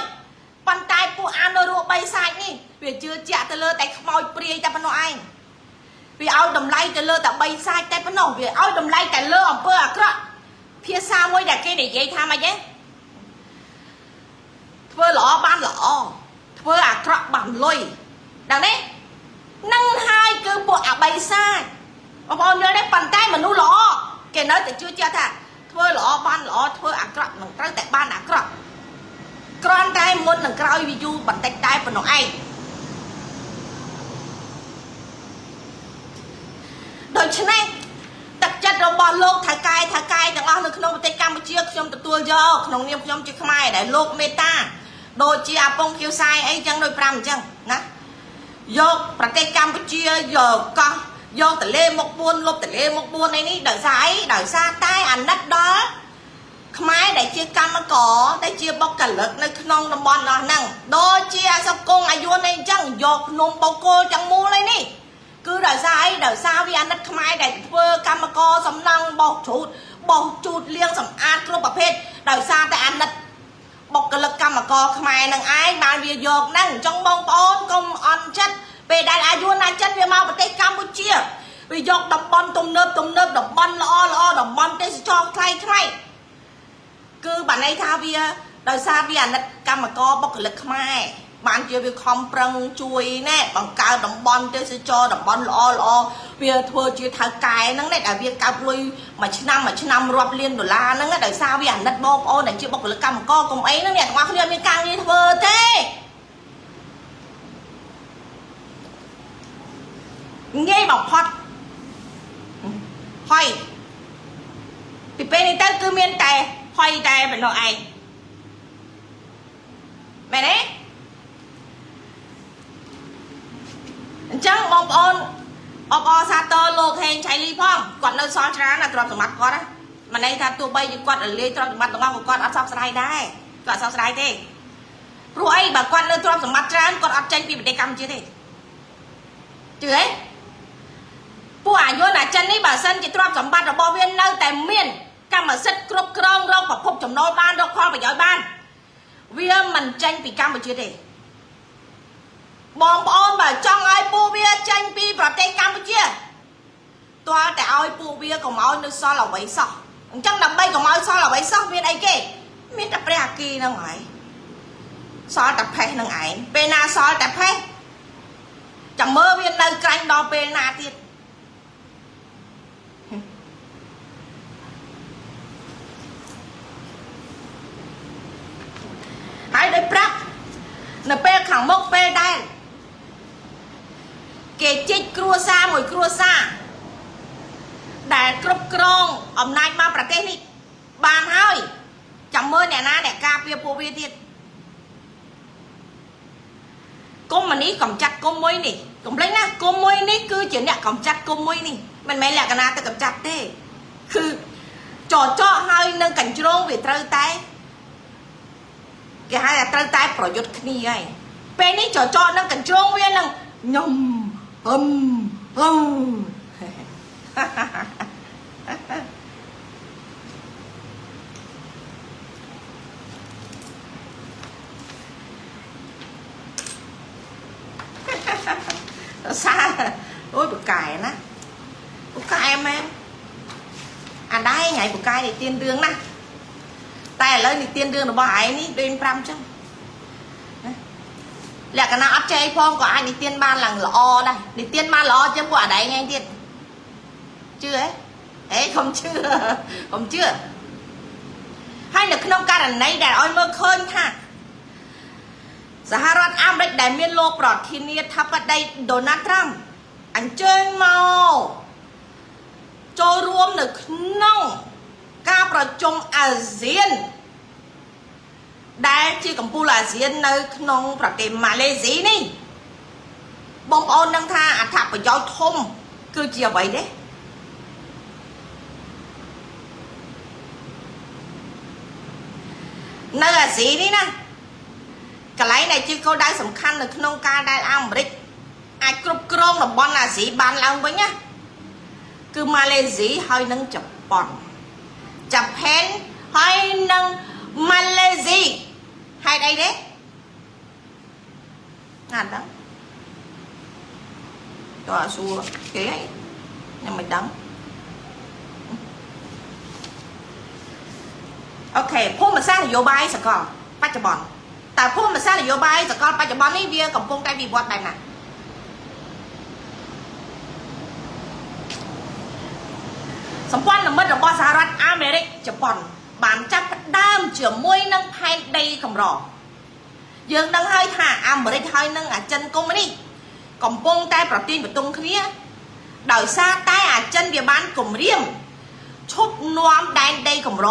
bàn tay phụ ăn đôi rùa bay sạch đi vì chưa chặt từ lơ tay môi priê cho nó anh vì ao đầm lay từ lơ ta bay sạch tay nó vì ao đầm lay tại lơ ở bờ cơ phía xa môi đặt cái này dây tham mà chứ thưa lọ ban lọ thưa bằng lôi đằng đấy năng hai cứ bộ bay sai ông nhớ đấy bàn tay mà nu lọ cái nói thì chưa chưa thà thưa lọ ban lọ thưa nằng tới tại ban con tay muốn nằng coi video bàn tay của nó ai đời trên này đặc chất trong bò lô thải cay chẳng lo được không tay Campuchia không tự tua vô không niệm không chỉ không ai để lô meta đôi chia bông kêu sai ấy chẳng đôi pram chẳng nè vô bàn tay Campuchia giờ con vô tờ lê một buôn lô tờ lê một buôn này ní đời xa tay ăn đất đó không ai để chia cam nó có để chia bọc cả lực nơi non đồng bọn nó năng đôi chia sao con ai vô này chẳng dột nôm bầu cô chẳng mua này ní cứ đời xa vì ăn đất không ai để vơ cam nó có sắm năng bọc chụt liêng sắm ăn cơ bọc hết đời xa tại ăn đất bọc cả lực cam mà có không ai năng ai bàn vì dột năng trong bông bón công ăn chất về đại ai vô này chân về mau vào tay Campuchia vì dột đập bón tùng nớp đập bón lo đập bón tay cho thay cứ bạn ấy tha vì đời xa vì ăn đất cam mà có bọc cả lực không ai bạn chưa việc không prăng chui nè bằng cao đồng bon tôi sẽ cho đồng bon lo vì thua chưa thằng cài nó này là việc cao lui mà chứ năm rộp liên đô la nó đời sao vì ảnh đất bom ô này chưa bọc lực cầm co cùng ấy nó nè qua không đi càng như thơ thế nghe bọc hot hoài thì bên này ta cứ miên tè hoài tè bên nội ai mẹ đấy chẳng bông ôn xa tơ lô khen chạy ly phong còn nơi xóa ra là tròn từ mặt con á mà đây ta tụi bay quạt ở ly tròn từ mặt của con ăn xong slide đây còn xong slide thế rồi ấy bà quan nơi tròn từ mặt ra con ăn tranh vì đây cầm chưa thế chứ ấy phụ ảnh vô là chân ấy bà sân chỉ tròn từ mặt ở bao viên nơi tại miền cam mà xích crop crong rong và phục chồng nôi ban đâu kho và giỏi ban vì mình tranh vì cam mà chưa thế bom ôn bà trong ai pu bia tranh pi và tay Campuchia toa tại ai pu bia còn máu nó so là vậy sao trong đầm bay còn máu so là vậy sao viên ai kê miền tập ra kia nó ngoài so tập hay nó ngại pena so tập hay chẳng mơ viên nơi canh đo pena tiệt hãy để prep nè pe khẳng mốc pe đây kể chích cua xa mùi cua xa để cướp krong ẩm nạch mà bà tên đi bàn hơi chẳng mơ nè na nè ca bia bô bia tiết cô mà ní cầm chặt cô môi nè cầm lấy na cô môi ní cứ chuyện nè cầm chặt cô môi nè mình mấy là cái na ta cầm chặt thế cứ trò cho hơi nâng cảnh trông về trơ tay cái hai là trơ tay bỏ dốt khní ấy bên ní trò cho nâng cảnh trông về nâng nhầm xa ôi bực cải ná bực cải em à đây ngày bực cải thì tiên đương nè tay lên thì tiên đương là bao ai ní đêm pram chứ là cái nào áp chơi phong của ai đi tiên ban là lọ đây đi tiên ban lọ chứ quả đấy nghe tiên chưa ấy ấy không chưa hay là không ca đàn này để oi mơ khơi ha Sahara Americ đại miền lô bọt thì nia thắp ở đây Donald Trump anh chơi màu cho rùm được nông ca bọt trong ASEAN đại chỉ cầm pu là ASEAN nơi nông bọt tìm Malaysia này bom ôn đang tha thắp ở giao thông cứ chia vậy đấy nơi là gì đi nè cái lấy này chứ cô đai sầm khăn là nông ca đai Americ ai cướp krong là bon là gì bàn lòng với nhá គឺម៉ាឡេស៊ីហើយនឹងជប៉ុនចាផែនហើយនឹងម៉ាឡេស៊ីហេតុអីទេណាស់ដឹងតើសួរគេហីខ្ញុំមិនដឹងអូខេភូមិសាស្ត្រនយោបាយសកលបច្ចុប្បន្នតើភូមិសាស្ត្រនយោបាយសកលបច្ចុប្បន្ននេះវាកំពុងតែវិវត្តបែបណាសម្ព័ន្ធមិត្តរបស់សហរដ្ឋអាមេរិកជប៉ុនបានចាប់ផ្ដើមជាមួយនឹងផែនដីកម្រយើងដឹងហើយថាអាមេរិកហើយនឹងអាចិនកុម្មុយនីសកំពុងតែប្រទាញបន្ទង់គ្នាដោយសារតែអាចិនវាបានគម្រាមឈប់នាំដែនដីកម្រ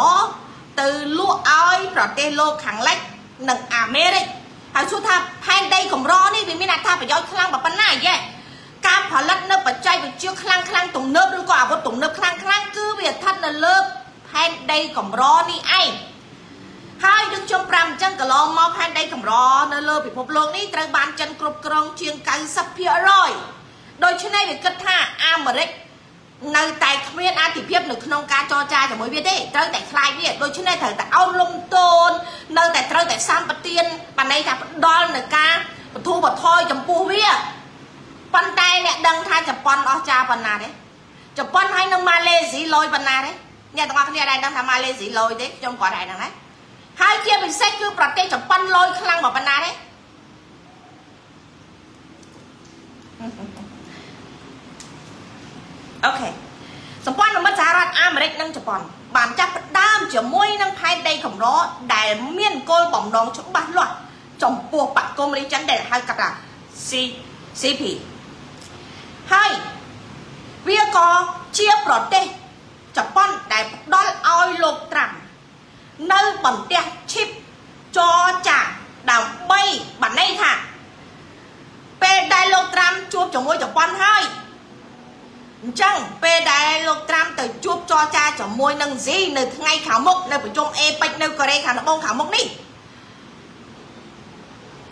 ទៅលក់ឲ្យប្រទេសលោកខាងលិចនិងអាមេរិកហើយសួរថាផែនដីកម្រនេះវាមានអត្ថប្រយោជន៍ខ្លាំងប៉ុណ្ណាយេការផលិតនៅបច្ចេកវិទ្យាខ្លាំងទំនើបឬក៏អាវុធទំនើបខ្លាំងគឺវាស្ថិតនៅលើផែនដីកម្រនេះឯងហើយដូចខ្ញុំប្រាប់អញ្ចឹងកន្លងមកផែនដីកម្រនៅលើពិភពលោកនេះត្រូវបានចិនគ្រប់គ្រងជាង 90% ដូច្នេះវាគិតថាអាមេរិកនៅតែគ្មានអធិភាពនៅក្នុងការចរចាជាមួយវាទេត្រូវតែខ្លាចវាដូច្នេះត្រូវតែអោនលំទោននៅតែត្រូវតែសម្បទានបានន័យថាផ្ដល់នៅការបទូបថយចំពោះវាប៉ុន្តែអ្នកដឹងថាជប៉ុនអស់ចាប៉ុណ្ណាទេជប៉ុនហើយនឹងម៉ាឡេស៊ីលយប៉ុណ្ណាទេអ្នកទាំងអស់គ្នាដែរដឹងថាម៉ាឡេស៊ីលយទេខ្ញុំក៏ដែរដឹងដែរហើយជាពិសេសគឺប្រទេសជប៉ុនលយខ្លាំងប៉ុណ្ណាទេអូខេសម្ព័ន្ធមិត្តសហរដ្ឋអាមេរិកនិងជប៉ុនបានចាប់ផ្ដើមជាមួយនឹងផែនដីកម្រដែលមានគោលបំណងច្បាស់លាស់ចំពោះបកគមរីចិនដែលហៅកាត់ថា CP ហើយវាក៏ជាប្រទេសជប៉ុនដែលផ្ដល់ឲ្យលោកត្រាំនៅបន្ទះឈីបចរចាដើម្បីបានន័យថាពេលដែលលោកត្រាំជួបជាមួយជប៉ុនហើយអញ្ចឹងពេលដែលលោកត្រាំទៅជួបចរចាជាមួយនឹងស៊ីនៅថ្ងៃខាងមុខនៅប្រជុំអេប៉ិចនៅកូរ៉េខាងត្បូងខាងមុខនេះ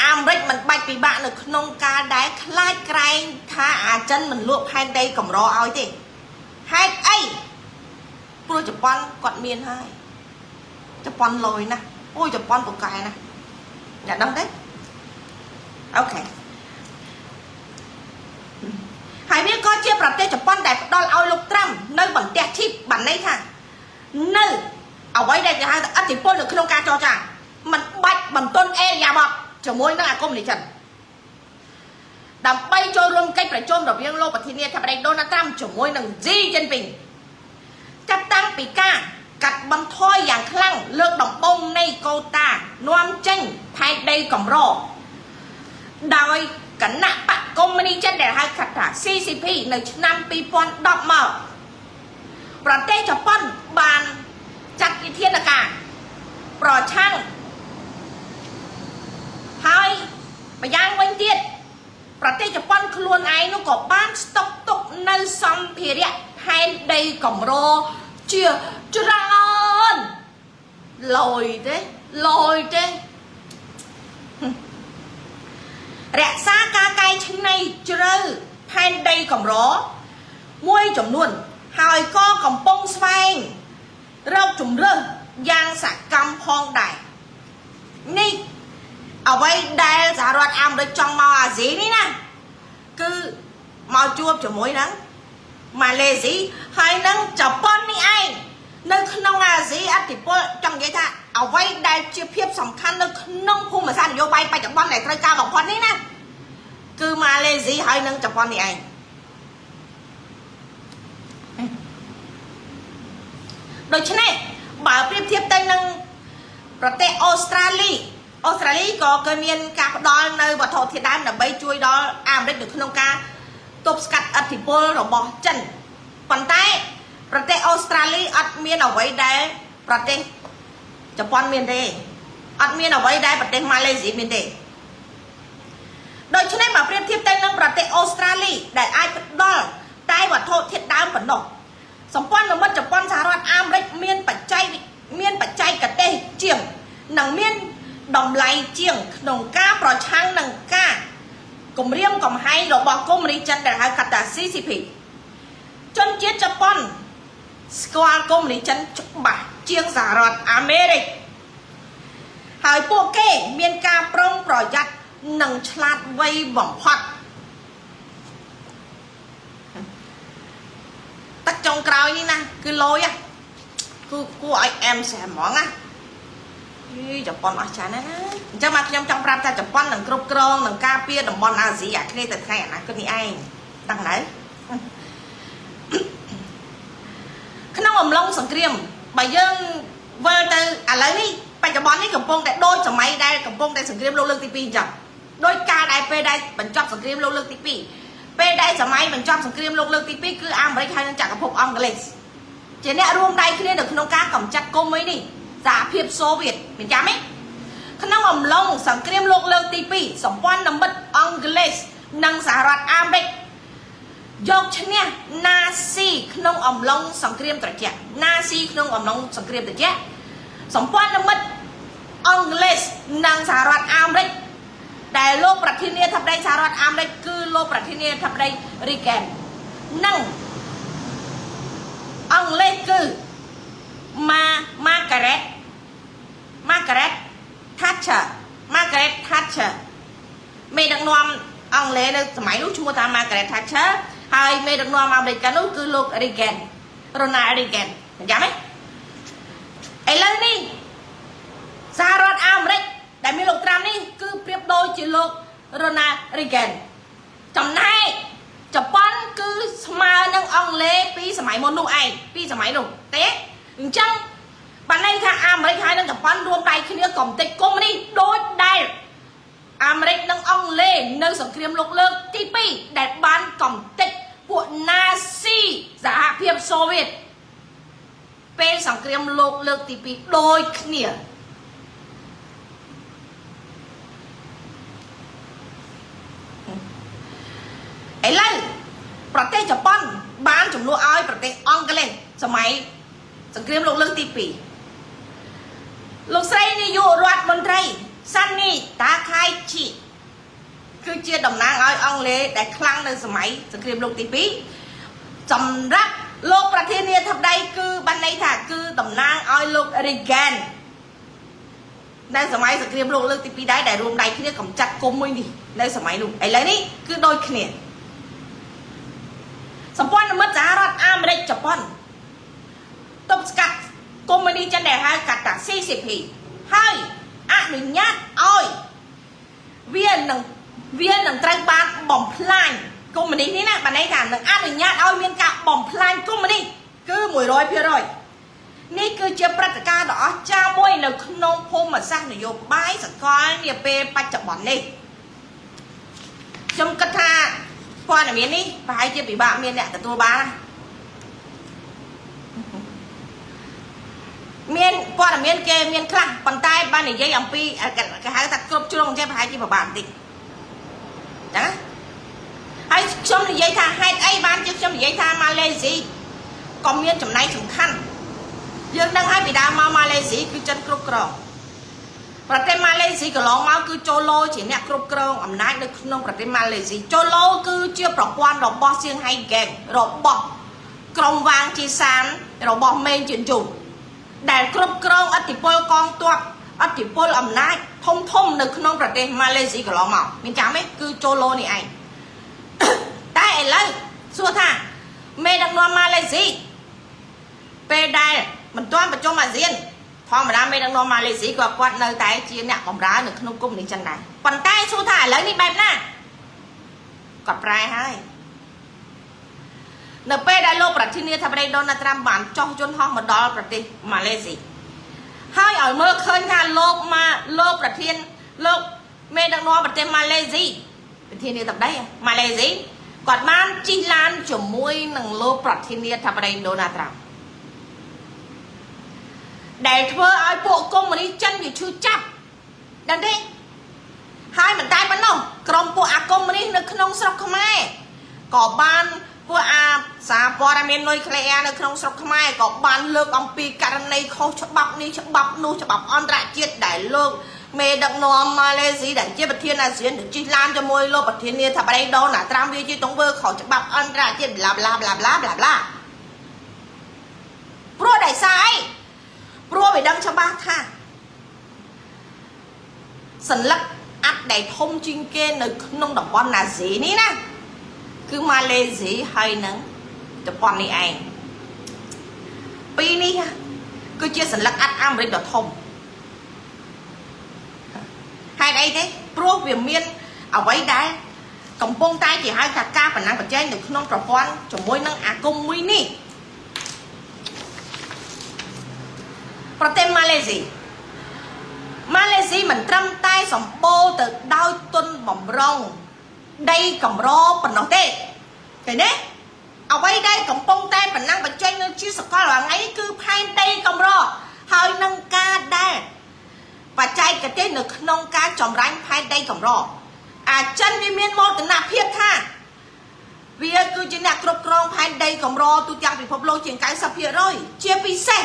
អាមេរិកមិនបាច់ពិបាកនៅក្នុងការដែលខ្លាចក្រែងថាអាចិនមិនលក់ផែនដីកម្រឲ្យទេហេតុអីព្រោះជប៉ុនគាត់មានហើយជប៉ុនលយណាស់អូយជប៉ុនពូកែណាស់អ្នកដឹងទេអូខេហើយវាក៏ជាប្រទេសជប៉ុនដែលផ្ដល់ឲ្យលោកត្រាំនៅបន្ទះឈីបបានន័យថានៅអ្វីដែលគេហៅថាឥទ្ធិពលនៅក្នុងការចរចាមិនបាច់បន្ទន់អេរយ៉ាបតជាមួយនឹងអាគមនីចិនដើម្បីចូលរួមកិច្ចប្រជុំរវាងលោកប្រធានាធិបតីដូណាល់ត្រាំជាមួយនឹងស៊ីជីនពីងចាប់តាំងពីការកាត់បន្ថយយ៉ាងខ្លាំងលើកដំបូងនៃកូតានាំចេញផែនដីកម្រដោយគណៈបកកុម្មុយនីសចិនដែលហៅកាត់ថា CCP នៅឆ្នាំ2010មកប្រទេសជប៉ុនបានចាត់វិធានការប្រឆាំងហើយម្យ៉ាងវិញទៀតប្រទេសជប៉ុនខ្លួនឯងនោះក៏បានស្តុកទុកនៅសម្ភារៈផែនដីកម្រជាច្រើនលយទេរក្សាការកែច្នៃជ្រៅផែនដីកម្រមួយចំនួនហើយក៏កំពុងស្វែងរកជំរើសយ៉ាងសកម្មផងដែរនេះអ្វីដែលសហរដ្ឋអាមេរិកចង់មកអាស៊ីនេះណាគឺមកជួបជាមួយនឹងម៉ាឡេស៊ីហើយនឹងជប៉ុននេះឯងនៅក្នុងអាស៊ីអធិពលចង់និយាយថាអ្វីដែលជាភាពសំខាន់នៅក្នុងភូមិសាស្ត្រនយោបាយបច្ចុប្បន្នដែលត្រូវការបំផុតនេះណាគឺម៉ាឡេស៊ីហើយនឹងជប៉ុននេះឯងដូច្នេះបើប្រៀបធៀបទៅនឹងប្រទេសអូស្ត្រាលីក៏គេមានការផ្ដល់នៅវត្ថុធាតុដើមដើម្បីជួយដល់អាមេរិកនៅក្នុងការទប់ស្កាត់ឥទ្ធិពលរបស់ចិនប៉ុន្តែប្រទេសអូស្ត្រាលីអត់មានអ្វីដែលប្រទេសជប៉ុនមានទេអត់មានអ្វីដែលប្រទេសម៉ាឡេស៊ីមានទេដូច្នេះមកប្រៀបធៀបទៅនឹងប្រទេសអូស្ត្រាលីដែលអាចផ្ដល់តែវត្ថុធាតុដើមប៉ុណ្ណោះសម្ព័ន្ធមិត្តជប៉ុនសហរដ្ឋអាមេរិកមានបច្ចេកទេសជាងនិងមានតម្លៃជាងក្នុងការប្រឆាំងនឹងការគំរាមកំហែងរបស់កុម្មុយនីសចិនដែលហៅកាត់ថា CCP ជនជាតិជប៉ុនស្គាល់កុម្មុយនីសចិនច្បាស់ជាងសហរដ្ឋអាមេរិកហើយពួកគេមានការប្រុងប្រយ័ត្ននិងឆ្លាតវៃបំផុតទឹកចុងក្រោយនេះណាគឺលយគឺគួរឲ្យអែមស្រែហ្មងណាជប៉ុនអស់ចាណាស់ណាអញ្ចឹងមកខ្ញុំចង់ប្រាប់ថាជប៉ុននឹងគ្រប់គ្រងនឹងការពារតំបន់អាស៊ីអាគ្នេយ៍ទៅថ្ងៃអនាគតនេះឯងដឹងហើយក្នុងអំឡុងសង្គ្រាមបើយើងវិលទៅឥឡូវនេះបច្ចុប្បន្ននេះកំពុងតែដូចសម័យដែលកំពុងតែសង្គ្រាមលោកលើកទី2អញ្ចឹងដោយការដែលពេលដែលបញ្ចប់សង្គ្រាមលោកលើកទី2ពេលដែលសម័យបញ្ចប់សង្គ្រាមលោកលើកទី2គឺអាមេរិកហើយនិងចក្រភពអង់គ្លេសជាអ្នករួមដៃគ្នានៅក្នុងការកម្ចាត់កុម្មុយនីសសហភាពសូវៀតមានចាំទេក្នុងអំឡុងសង្គ្រាមលោកលើកទី2សម្ព័ន្ធមិត្តអង់គ្លេសនិងសហរដ្ឋអាមេរិកយកឈ្នះណាស៊ីក្នុងអំឡុងសង្គ្រាមត្រជាក់ណាស៊ីក្នុងអំឡុងសង្គ្រាមត្រជាក់សម្ព័ន្ធមិត្តអង់គ្លេសនិងសហរដ្ឋអាមេរិកដែលលោកប្រធានាធិបតីសហរដ្ឋអាមេរិកគឺលោកប្រធានាធិបតីរីហ្គេននិងអង់គ្លេសគឺMargaret Thatcher មេដឹកនាំអង់គ្លេសនៅសម័យនោះឈ្មោះថា Margaret Thatcher ហើយមេដឹកនាំអាមេរិកនោះគឺលោក Reagan Ronald Reagan អញ្ចឹងទេឥឡូវនេះសហរដ្ឋអាមេរិកដែលមានលោកត្រាំនេះគឺប្រៀបដូចជាលោក Ronald Reagan ចំណែកជប៉ុនគឺស្មើនឹងអង់គ្លេសពីសម័យមុននោះឯងពីសម័យនោះទេអញ្ចឹងបានន័យថាអាមេរិកហើយនិងជប៉ុនរួមដៃគ្នាកំទេចកុម្មុយនីសដូចដែលអាមេរិកនិងអង់គ្លេសនៅសង្គ្រាមលោកលើកទី2ដែលបានកំទេចពួកណាស៊ីសហភាពសូវៀតពេលសង្គ្រាមលោកលើកទី2ដូចគ្នាឥឡូវប្រទេសជប៉ុនបានជំនួសឲ្យប្រទេសអង់គ្លេសសម័យសង្គ្រាមលោកលើកទី2លោកស្រីនាយករដ្ឋមន្ត្រីសាន់នីតាខៃឈីគឺជាតំណាងឲ្យអង់គ្លេសដែលខ្លាំងនៅសម័យសង្គ្រាមលោកទី2សម្រាប់លោកប្រធានាធិបតីគឺបានន័យថាគឺតំណាងឲ្យលោក Reagan នៅសម័យសង្គ្រាមលោកលើកទី2ដែរដែលរួមដៃគ្នាកម្ចាត់កុម្មុយនីសនៅសម័យនោះឥឡូវនេះគឺដូចគ្នាសម្ព័ន្ធមិត្តសហរដ្ឋអាមេរិកជប៉ុនទប់ស្កាត់កុម្មុយនីសចិនដែលហៅកាត់ថា CCP ហើយអនុញ្ញាតឲ្យវានឹងត្រូវបានបំផ្លាញកុម្មុយនីសនេះណាបានន័យថានឹងអនុញ្ញាតឲ្យមានការបំផ្លាញកុម្មុយនីសគឺ 100% នេះគឺជាព្រឹត្តិការណ៍ដ៏អស្ចារ្យមួយនៅក្នុងភូមិសាស្ត្រនយោបាយសកលនាពេលបច្ចុប្បន្ននេះខ្ញុំគិតថាព័ត៌មាននេះប្រហែលជាពិបាកមានអ្នកទទួលបានមានព័ត៌មានគេមានខ្លះប៉ុន្តែបាននិយាយអំពីគេហៅថាគ្រប់ជ្រុងអញ្ចឹងប្រហែលជាពិបាកបន្តិចណាហើយខ្ញុំនិយាយថាហេតុអីបានជាខ្ញុំនិយាយថាម៉ាឡេស៊ីក៏មានចំណែកសំខាន់យើងដឹងហើយពីដើមមកម៉ាឡេស៊ីគឺចិនគ្រប់គ្រងប្រទេសម៉ាឡេស៊ីកន្លងមកគឺចូលឡូជាអ្នកគ្រប់គ្រងអំណាចនៅក្នុងប្រទេសម៉ាឡេស៊ីចូលឡូគឺជាប្រព័ន្ធរបស់សៀងហៃហ្គេងរបស់ក្រុមវាងជីសានរបស់មេងជឿនជូដែលគ្រប់គ្រងអធិបុលកងទ័ពអធិបុលអំណាចធំនៅក្នុងប្រទេសម៉ាឡេស៊ីកន្លងមកមានចាំទេគឺចូលឡូនេះឯងតែឥឡូវសួរថាមេដឹកនាំម៉ាឡេស៊ីពេលដែលមិនទាន់ប្រជុំអាស៊ានធម្មតាមេដឹកនាំម៉ាឡេស៊ីគាត់នៅតែជាអ្នកបម្រើនៅក្នុងកុម្មុយនីសចិនដែរប៉ុន្តែសួរថាឥឡូវនេះបែបណាគាត់ប្រែហើយនៅពេលដែលលោកប្រធានាធិបតីដូណាល់ត្រាំបានចុះយន្តហោះមកដល់ប្រទេសម៉ាឡេស៊ីហើយឲ្យមើលឃើញថាលោកមេដឹកនាំប្រទេសម៉ាឡេស៊ីប្រធានាធិបតីម៉ាឡេស៊ីគាត់បានជិះឡានជាមួយនឹងលោកប្រធានាធិបតីដូណាល់ត្រាំដែលធ្វើឲ្យពួកកុម្មុយនីសចិនវាឈឺចាប់ដឹងទេហើយមិនតែប៉ុណ្ណោះក្រុមពួកអាកុម្មុយនីសនៅក្នុងស្រុកខ្មែរក៏បានពួកអាសារព័ត៌មាននុយក្លេអ៊ែរនៅក្នុងស្រុកខ្មែរក៏បានលើកអំពីករណីខុសច្បាប់នេះច្បាប់នោះច្បាប់អន្តរជាតិដែលលោក មេដឹកនាំម៉ាឡេស៊ីដែលជាប្រធានអាស៊ានទៅជិះឡានជាមួយលោកប្រធានាធិបតីដូណាល់ត្រាំវាជាទង្វើខុសច្បាប់អន្តរជាតិ bla bla bla bla bla bla ព្រោះដោយសារអីព្រោះវាដឹងច្បាស់ថាសัญลักษณ์អត្តដែលធំជាងគេនៅក្នុងតំបន់អាស៊ីនេះណាគឺម៉ាឡេស៊ីហើយនឹងជប៉ុននេះឯងពីរនេះគឺជាសัญลักษณ์អត្តអាមេរិកដ៏ធំហេតុអីទេព្រោះវាមានអ្វីដែលកំពុងតែជាហៅថាការប្រណាំងប្រជែងនៅក្នុងប្រព័ន្ធជាមួយនឹងអាគមមួយនេះប្រទេសម៉ាឡេស៊ីមិនត្រឹមតែសម្បូរទៅដោយទុនបំរុងដីកម្រប៉ុណ្ណោះទេឃើញទេអ្វីដែលកំពុងតែប្រណាំងប្រជែងនៅជាសកលរាល់ថ្ងៃគឺផែនដីកម្រហើយនឹងការដែលបច្ចេកទេសនៅក្នុងការចម្រាញ់ផែនដីកម្រអាចិនវាមានមោទនភាពថាវាគឺជាអ្នកគ្រប់គ្រងផែនដីកម្រទូទាំងពិភពលោកជាង 90% ជាពិសេស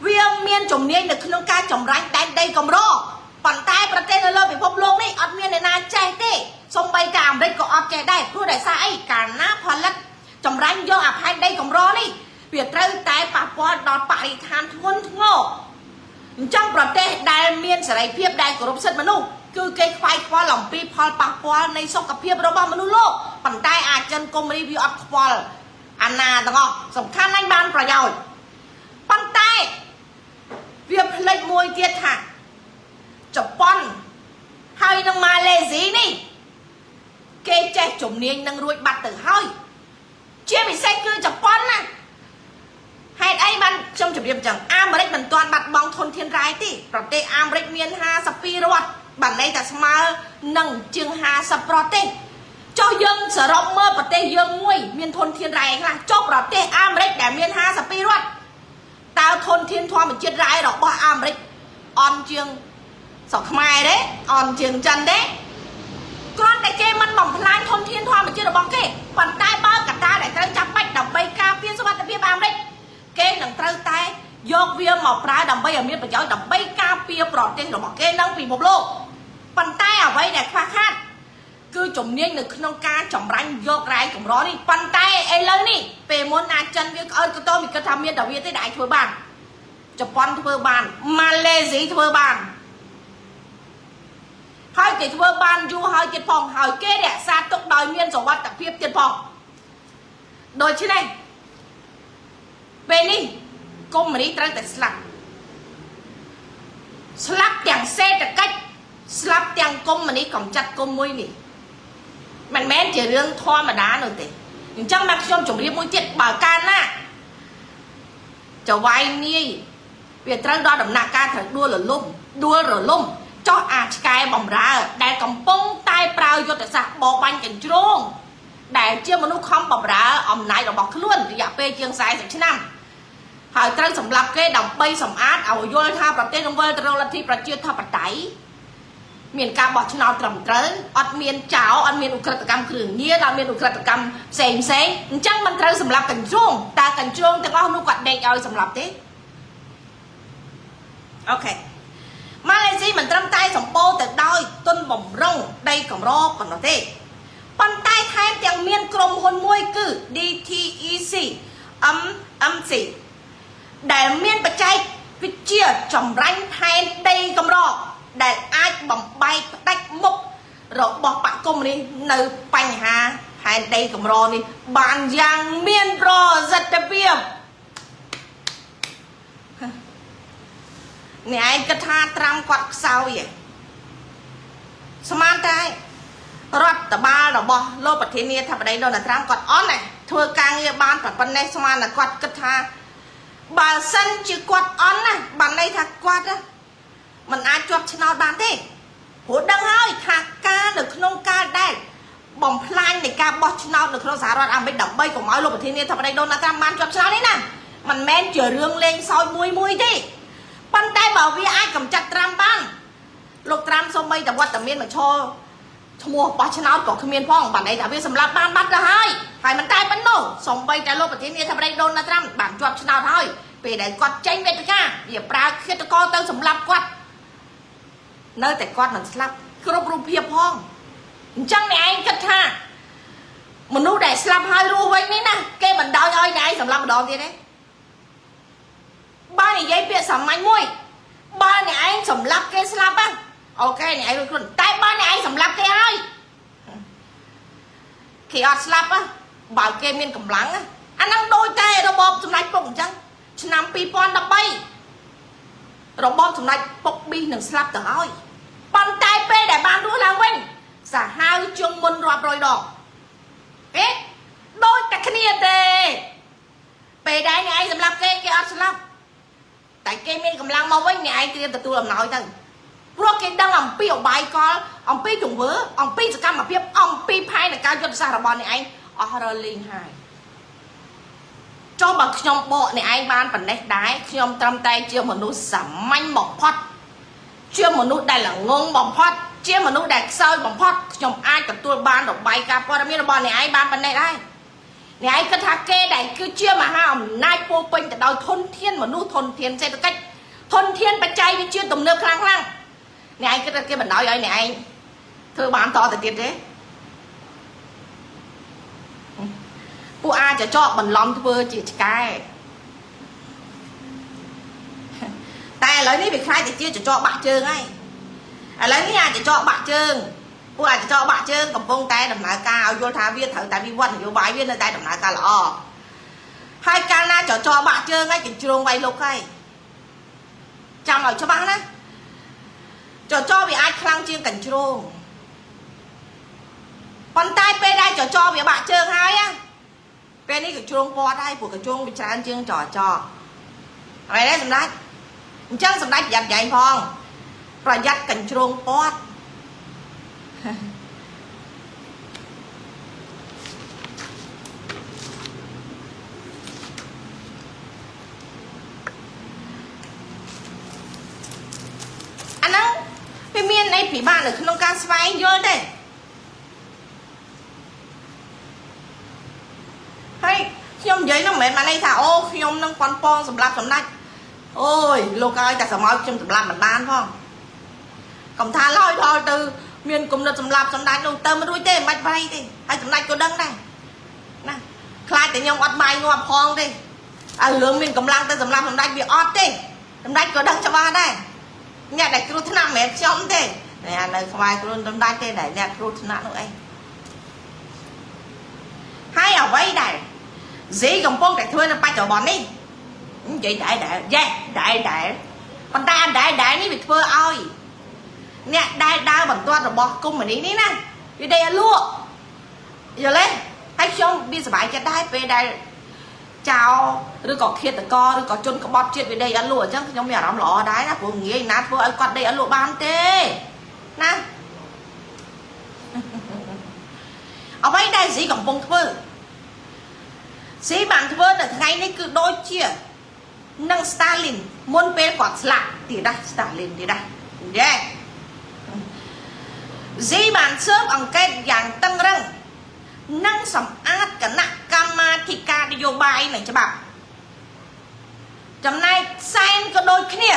វាមានជំនាញនៅក្នុងការចម្រាញ់ដែនដីកម្រប៉ុន្តែប្រទេសនៅលើពិភពលោកនេះអត់មានអ្នកណាចេះទេសូម្បីតែអាមេរិកក៏អត់ចេះដែរព្រោះដោយសារអីកាលណាផលិតចម្រាញ់យកអាផែនដីកម្រនេះវាត្រូវតែប៉ះពាល់ដល់បរិស្ថានធ្ងន់ធ្ងរអញ្ចឹងប្រទេសដែលមានសេរីភាពដែលគោរពសិទ្ធិមនុស្សគឺគេខ្វាយខ្វល់អំពីផលប៉ះពាល់នៃសុខភាពរបស់មនុស្សលោកប៉ុន្តែអាចិនកុម្មុយនីសវាអត់ខ្វល់អាណាទាំងអស់សំខាន់ណាស់បានប្រយោជន៍ប៉ុន្តែវាផ្លេចមួយទៀតថាជប៉ុនហើយនឹងម៉ាឡេស៊ីនេះគេចេះជំនាញនឹងរួចបាត់ទៅហើយជាពិសេសគឺជប៉ុនណាហេតុអីបានខ្ញុំជម្រាបចឹងអាមេរិកមិនទាន់បាត់បង់ធនធានរ៉ែទេប្រទេសអាមេរិកមាន52រដ្ឋបានន័យថាស្មើនឹងជាង50ប្រទេសចុះយើងសរុបមើលប្រទេសយើងមួយមានធនធានរ៉ែខ្លះចុះប្រទេសអាមេរិកដែលមាន52រដ្ឋតើធនធានធម្មជាតិរ៉ែរបស់អាមេរិកអន់ជាងស្រុកខ្មែរទេអន់ជាងចិនទេគ្រាន់តែគេមិនបំផ្លាញធនធានធម្មជាតិរបស់គេប៉ុន្តែបើកត្តាដែលត្រូវចាំបាច់ដើម្បីការពារសុវត្ថិភាពអាមេរិកគេនឹងត្រូវតែយកវាមកប្រើដើម្បីឲ្យមានប្រយោជន៍ដើម្បីការពារប្រទេសរបស់គេនិងពិភពលោកប៉ុន្តែអ្វីដែលខ្វះខាតគឺជំនាញនៅក្នុងការចម្រាញ់យករ៉ែកម្រនេះប៉ុន្តែឥឡូវនេះពេលមុនអាចិនវាក្អើតកតោវាគិតថាមានតែវាទេដែលអាចធ្វើបានជប៉ុនធ្វើបានម៉ាឡេស៊ីធ្វើបានហើយគេធ្វើបានយូរហើយទៀតផងហើយគេរក្សាទុកដោយមានសុវត្ថិភាពទៀតផងដូច្នេះពេលនេះកុម្មុយនីសត្រូវតែស្លាប់ទាំងសេដ្ឋកិច្ចស្លាប់ទាំងកុម្មុយនីសកំចាត់កុម្មុយនេះមិនមែនជារឿងធម្មតានោះទេអញ្ចឹងមកខ្ញុំជម្រាបមួយទៀតបើកាលណាចៅវាយនាយវាត្រូវដល់ដំណាក់កាលត្រូវដួលរលំចោះអាឆ្កែបំរើដែលកំពុងតែប្រើយុទ្ធសាស្ត្របបាញ់កញ្ជ្រោងដែលជាមនុស្សខំបំរើអំណាចរបស់ខ្លួនរយៈពេលជាង40ឆ្នាំហើយត្រូវសម្លាប់គេដើម្បីសម្អាតឲ្យយល់ថាប្រទេសនឹងវិលទៅរកលទ្ធិប្រជាធិបតេយ្យមានការបោះឆ្នោតត្រឹមត្រូវអត់មានចោលអត់មានឧក្រិដ្ឋកម្មគ្រឿងញៀនអត់មានឧក្រិដ្ឋកម្មផ្សេងអញ្ចឹងមិនត្រូវសម្លាប់កញ្ជ្រោងតើកញ្ជ្រោងទាំងអស់នោះគាត់ដេកឲ្យសម្លាប់ទេអូខេម៉ាឡេស៊ីមិនត្រឹមតែសម្បូរទៅដោយទុនបំរុងដីកម្រប៉ុណ្ណោះទេប៉ុន្តែថែមទាំងមានក្រុមហ៊ុនមួយគឺ DTEC MMC ដែលមានបច្ចេកវិទ្យាចម្រាញ់ផែនដីកម្រដែលអាចបំបែកផ្ដាច់មុខរបស់បកកុម្មុយនីសនៅបញ្ហាផែនដីកម្រនេះបានយ៉ាងមានប្រសិទ្ធភាពអ្នកឯងគិតថាត្រាំគាត់ខ្សោយស្មានតែរដ្ឋបាលរបស់លោកប្រធានាធិបតីដូណាល់ត្រាំគាត់អន់ណាធ្វើការងារបានប៉ុណ្ណេះស្មានតែគាត់គិតថាបើសិនជាគាត់អន់ណាបានន័យថាគាត់មិនអាចជាប់ឆ្នោតបានទេព្រោះដឹងហើយថាការនៅក្នុងការដែលបំផ្លាញនៃការបោះឆ្នោតនៅក្នុងសហរដ្ឋអាមេរិកដើម្បីកុំឲ្យលោកប្រធានាធិបតីដូណាល់ត្រាំបានជាប់ឆ្នោតនេះណាមិនមែនជារឿងលេងសើចមួយទេប៉ុន្តែបើវាអាចកម្ចាត់ត្រាំបានលោកត្រាំសូម្បីតែវត្តមានមកឈរឈ្មោះបោះឆ្នោតក៏គ្មានផងបានន័យថាវាសម្លាប់បានបាត់ទៅហើយមិនតែប៉ុណ្ណោះសូម្បីតែលោកប្រធានាធិបតីដូណាល់ត្រាំបានជាប់ឆ្នោតហើយពេលដែលគាត់ចេញវេទិកាវាប្រើឃាតករទៅសម្លាប់គាត់ nơi tại con mình slapគ្រប់រូបភាពផងអញ្ចឹងអ្នកឯងគិតថាមនុស្សដែលស្លាប់ហើយរស់វិញនេះណាគេមិនដោយឲ្យអ្នកឯងសម្លាប់ម្ដងទៀតទេបើនិយាយពាក្យសាមញ្ញមួយបើអ្នកឯងសម្លាប់គេស្លាប់ហ្នឹងអូខេអ្នកឯងរួចខ្លួនតែបើអ្នកឯងសម្លាប់គេហើយគេអត់ស្លាប់បើគេមានកម្លាំងអាហ្នឹងដូចតែរបបសម្ដេចពុកអញ្ចឹងឆ្នាំ2013របបសម្ដេចពុកប៊ីសនឹងស្លាប់ទៅហើយប៉ុន្តែពេលដែលបានរស់ឡើងវិញសាហាវជងមុនរាប់រយដងដូចតែគ្នាទេពេលដែលអ្នកឯងសម្លាប់គេគេអត់ស្លាប់តែគេមានកម្លាំងមកវិញអ្នកឯងត្រៀមទទួលអំណោយទៅព្រោះគេដឹងអំពីអបាយកលអំពីទង្វើអំពីសកម្មភាពអំពីផែនការយុទ្ធសាស្ត្ររបស់អ្នកឯងអស់រលីងហើយចុះបើខ្ញុំបកអ្នកឯងបានប៉ុណ្ណេះដែរខ្ញុំត្រឹមតែជាមនុស្សសាមញ្ញបំផុតជាមនុស្សដែលល្ងងបំផុតជាមនុស្សដែលខ្សោយបំផុតខ្ញុំអាចទទួលបានរបាយការណ៍ព័ត៌មានរបស់អ្នកឯងបានប៉ុណ្ណេះដែរអ្នកឯងគិតថាគេដែលគឺជាមហាអំណាចពោពេញទៅដោយធនធានមនុស្សធនធានសេដ្ឋកិច្ចធនធានបច្ចេកវិទ្យាទំនើបខ្លាំងៗអ្នកឯងគិតថាគេបណ្ដោយឲ្យអ្នកឯងធ្វើបានតទៅទៀតទេពួកអាចចកបន្លំធ្វើជាឆ្កែតែឥឡូវនេះវាខ្លាចទៅជាចកបាក់ជើងហើយឥឡូវនេះអាចចកបាក់ជើងពួកអាចចកបាក់ជើងកំពុងតែដំណើរការឲ្យយល់ថាវាត្រូវតែវិវត្តនយោបាយវានៅតែដំណើរការល្អហើយកាលណាចកបាក់ជើងហើយកញ្ជ្រោងវាយលុកហើយចាំឲ្យច្បាស់ណាចវាអាចខ្លាំងជាងកញ្ជ្រោងប៉ុន្តែពេលដែលចវាបាក់ជើងហើយពេលនេះកញ្ជ្រោងពាត់ហើយពួកកញ្ជ្រោងវាច្រើនជាងចអ្វីដែរសម្ដេចអញ្ចឹងសម្ដេចប្រយ័ត្នយ៉ៃផងប្រយ័ត្នកញ្ជ្រោងពាត់អាហ្នឹងវាមានអីពិបាកនៅក្នុងការស្វែងយល់ទេហើយខ្ញុំនិយាយហ្នឹងមិនមែនបានន័យថាអូខ្ញុំនឹងប៉ុនប៉ងសម្រាប់សម្ដេចអូយលោកឲ្យតែសមោចខ្ញុំសម្រាប់មិនបានផងកុំថាឡើយដល់ទៅមានគំនិតសម្រាប់សម្ដេចនោះទៅមិនរួចទេមិនបាច់ប្រៃទេហើយសម្ដេចក៏ដឹងដែរណាខ្លាចតែខ្ញុំអត់បាយងាប់ផងទេឲ្យរឿងមានកម្លាំងទៅសម្រាប់សម្ដេចវាអត់ទេសម្ដេចក៏ដឹងច្បាស់ដែរអ្នកដែលគ្រោះថ្នាក់មិនមែនខ្ញុំទេអ្នកនៅក្បែរខ្លួនសម្ដេចទេដែលអ្នកគ្រោះថ្នាក់នោះអីហើយអ្វីដែរហ្ស៊ីកំពុងតែធ្វើនៅបច្ចុប្បន្ននេះនិយាយដែរប៉ុន្តែដែរនេះវាធ្វើឲ្យអ្នកដែលដើរបន្ទាត់របស់កុម្មុយនីនេះណាវាដេកលក់យល់ទេហើយខ្ញុំវាសប្បាយចិត្តដែរពេលដែលចៅឬក៏ឃាតករឬក៏ជនក្បត់ជាតិវាដេកអត់លក់អញ្ចឹងខ្ញុំមានអារម្មណ៍ល្អដែរណាព្រោះងាយណាធ្វើឲ្យគាត់ដេកអត់លក់បានទេណាអ្វីដែលស៊ីកំពុងធ្វើស៊ីបានធ្វើនៅថ្ងៃនេះគឺដូចជានឹង Stalin មុនពេលគាត់ស្លាប់ទៀតណា Stalin ទៀតណាយេស៊ីបានស៊ើបអង្កេតយ៉ាងតឹងរឹងនិងសម្អាតគណៈកម្មាធិការនយោបាយនិងច្បាប់ចំណែកសែនក៏ដូចគ្នា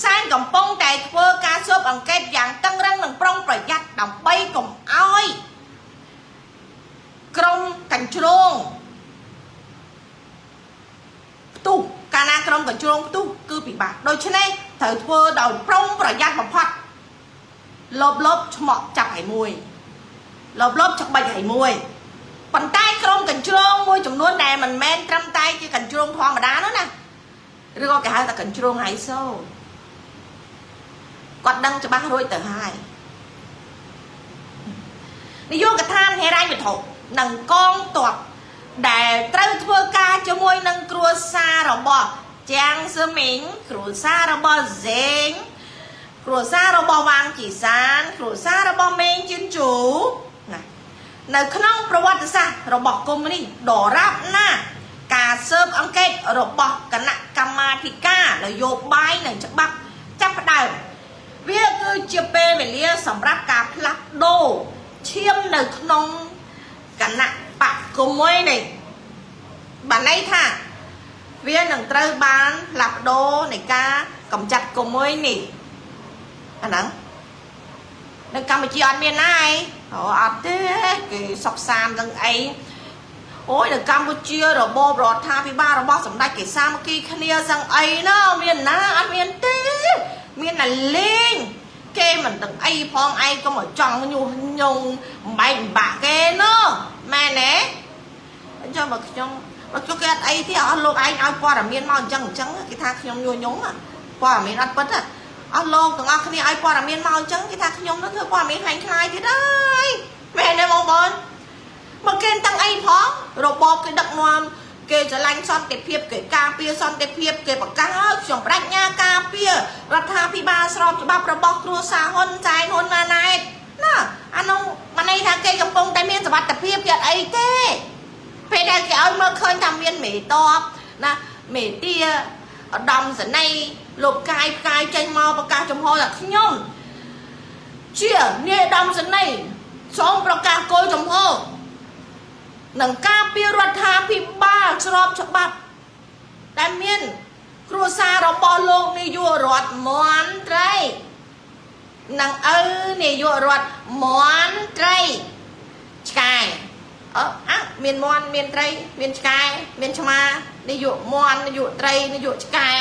សែនកំពុងតែធ្វើការស៊ើបអង្កេតយ៉ាងតឹងរឹងនិងប្រុងប្រយ័ត្នដើម្បីកុំឲ្យក្រុមកញ្ជ្រោងផ្ទុះកាលណាក្រុមកញ្ជ្រោងផ្ទុះគឺពិបាកដូច្នេះត្រូវធ្វើដោយប្រុងប្រយ័ត្នបំផុតលបឆ្មក់ចាប់ឲ្យមួយលបច្បិចឲ្យមួយប៉ុន្តែក្រុមកញ្ជ្រោងមួយចំនួនដែលមិនមែនត្រឹមតែជាកញ្ជ្រោងធម្មតានោះណាឬក៏គេហៅថាកញ្ជ្រោងហៃសូគាត់ដឹងច្បាស់រួចទៅហើយនាយកដ្ឋានហេរ៉ាញ់វត្ថុនិងកងទ័ពដែលត្រូវធ្វើការជាមួយនឹងគ្រួសាររបស់ជាងសឺមីងគ្រួសាររបស់ហ្សេងគ្រួសាររបស់វ៉ាងជីសានគ្រួសាររបស់មេងជឿនជូណានៅក្នុងប្រវត្តិសាស្ត្ររបស់កុម្មុយនីដរាបណាការស៊ើបអង្កេតរបស់គណៈកម្មាធិការនយោបាយនិងច្បាប់ចាប់ផ្ដើមវាគឺជាពេលវេលាសម្រាប់ការផ្លាស់ប្ដូរឈាមនៅក្នុងគណៈបកកុម្មុយនេះបានន័យថាវានឹងត្រូវបានផ្លាស់ប្ដូរនៃការកម្ចាត់កុម្មុយនេះ anh nắngនៅកម្ពុជាអត់មានណាឯងអត់ទេគេសុកសានទាំងអីអូយនៅកម្ពុជារបបរដ្ឋាភិបាលរបស់សម្ដេចគេសាមគ្គីគ្នាទាំងអីណាមានណាអត់មានទេមានតែលេងគេមិនទាំងអីផងឯងក៏មកចង់ញុះញង់បំបែកបំបាក់គេណូមែនទេអញ្ចឹងបើខ្ញុំគេអត់អីទេអស់លោកឯងឲ្យព័ត៌មានមកអញ្ចឹងគេថាខ្ញុំញុះញង់ព័ត៌មានអត់ពិតអស់លោកទាំងអស់គ្នាឲ្យព័ត៌មានមកអញ្ចឹងគេថាខ្ញុំនឹងធ្វើព័ត៌មានខ្លាំងខ្លាយទៀតហើយមែនទេបងប្អូនមកគេទាំងអីផងរបបគេដឹកនាំគេឆ្លាញ់សន្តិភាពគេការពារសន្តិភាពគេបង្កើតឲ្យខ្ញុំបដិញ្ញាការពាររដ្ឋាភិបាលស្របច្បាប់របស់គ្រួសារហ៊ុនសែនហ៊ុនម៉ាណែតណាអានោះមិនន័យថាគេកំពុងតែមានសុវត្ថិភាពគេអត់អីទេពេលដែលគេឲ្យមើលឃើញថាមានមេតបណាមេទាឧត្តមសេនីយ៍លោកកាយផ្កាយចេញមកប្រកាសចំហថាខ្ញុំជានាយឧត្តមសេនីយ៍សូមប្រកាសគោលចំហនឹងការពាររដ្ឋាភិបាលស្របច្បាប់ដែលមានគ្រួសាររបស់លោកនាយករដ្ឋមន្ត្រីនិងឪនាយករដ្ឋមន្ត្រីឆ្កែមានមន់មានត្រីមានឆ្កែមានឆ្មានាយកមន់នាយកត្រីនាយកឆ្កែ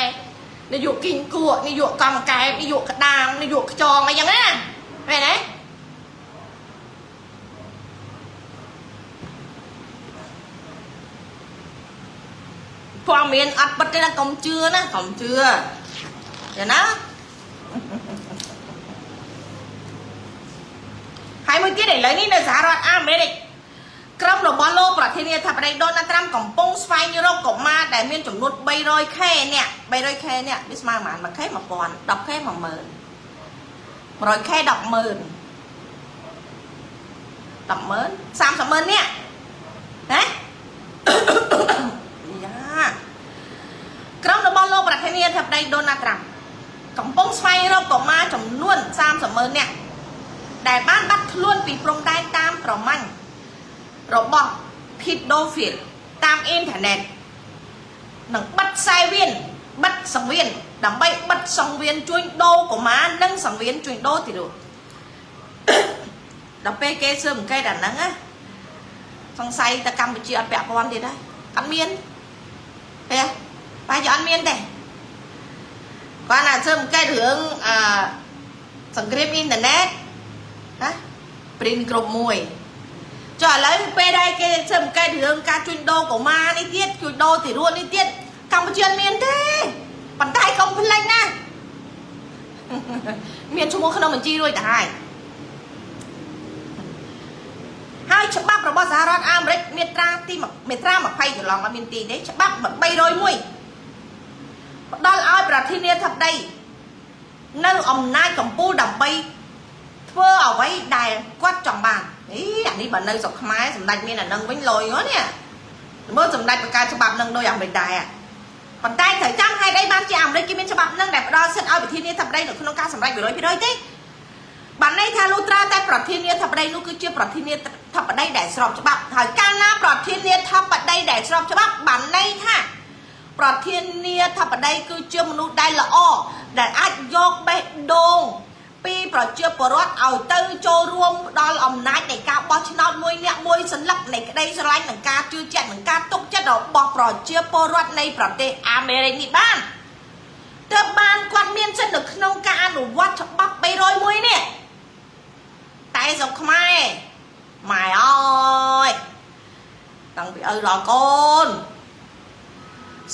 នាយកគីងគក់នាយកកំកែបនាយកក្តាមនាយកខ្យងអីចឹងណាមែនទេព័ត៌មានអត់ពិតទេណាកុំជឿណាកុំជឿចឹងណាហើយមួយទៀតឥឡូវនេះនៅសហរដ្ឋអាមេរិកក្រុមរបស់លោកប្រធានាធិបតីដូណាល់ត្រាំកំពុងស្វែងរកកុមារដែលមានចំនួន 300K នេះ 300K នេះវាស្មើប៉ុន្មាន 1K 1000 10K 10000 100K 100,000 30,000នេះណាក្រុមរបស់លោកប្រធានាធិបតីដូណាល់ត្រាំកំពុងស្វែងរកកុមារចំនួន 30,000 នាក់ដែលបានបាត់ខ្លួនពីព្រំដែនតាមប្រម៉ាញ់របស់ pedophile តាមអ៊ីនធឺណិតនឹងបិទខ្សែវៀនបិទសង្វៀនដើម្បីបិទសង្វៀនជួញដូរកុមារនិងសង្វៀនជួញដូរទីនោះដល់ពេលគេស៊ើបអង្កេតអាហ្នឹងណាសង្ស័យតែកម្ពុជាអត់ពាក់ព័ន្ធទៀតហើយអត់មានទេបែរជាអត់មានទេគាត់ណាស៊ើបអង្កេតរឿងសង្គ្រាមអ៊ីនធឺណិតណាព្រីនគ្រប់មួយចុះឥឡូវពេលដែលគេស៊ើបអង្កេតរឿងការជួញដូរកុមារនេះទៀតជួញដូរទីរួននេះទៀតកម្ពុជាអត់មានទេប៉ុន្តែកុំភ្លេចណាមានឈ្មោះក្នុងបញ្ជីរួចទៅហើយច្បាប់របស់សហរដ្ឋអាមេរិកមាត្រា20ចន្លងអត់មានទីទេច្បាប់301ផ្ដល់ឲ្យប្រធានាធិបតីនៅអំណាចកម្ពុជាដើម្បីធ្វើអ្វីដែលគាត់ចង់បានអានេះបើនៅស្រុកខ្មែរសម្ដេចមានអានឹងវិញលយនេះមើលសម្ដេចបង្កើតច្បាប់នឹងដោយអាមេរិកដែរប៉ុន្តែត្រូវចាំហេតុអីបានជាអាមេរិកគេមានច្បាប់នឹងដែលផ្ដល់សិទ្ធិឲ្យប្រធានាធិបតីនៅក្នុងការសម្រេច 100% ទេបានន័យថាលុះត្រាតែប្រធានាធិបតីនោះគឺជាប្រធានាធិបតីដែលស្របច្បាប់ហើយកាលណាប្រធានាធិបតីដែលស្របច្បាប់បានន័យថាប្រធានាធិបតីគឺជាមនុស្សដែលល្អដែលអាចយកបេះដូងពីប្រជាពលរដ្ឋឲ្យទៅចូលរួមផ្ដល់អំណាចនៃការបោះឆ្នោតមួយអ្នកមួយសន្លឹកនៃក្តីស្រឡាញ់និងការជឿជាក់និងការទុកចិត្តរបស់ប្រជាពលរដ្ឋនៃប្រទេសអាមេរិកនេះបានទើបបានគាត់មានសិទ្ធិនៅក្នុងការអនុវត្តច្បាប់301នេះតែស្រុកខ្មែរម៉ែអើយតាំងពីឪដល់កូន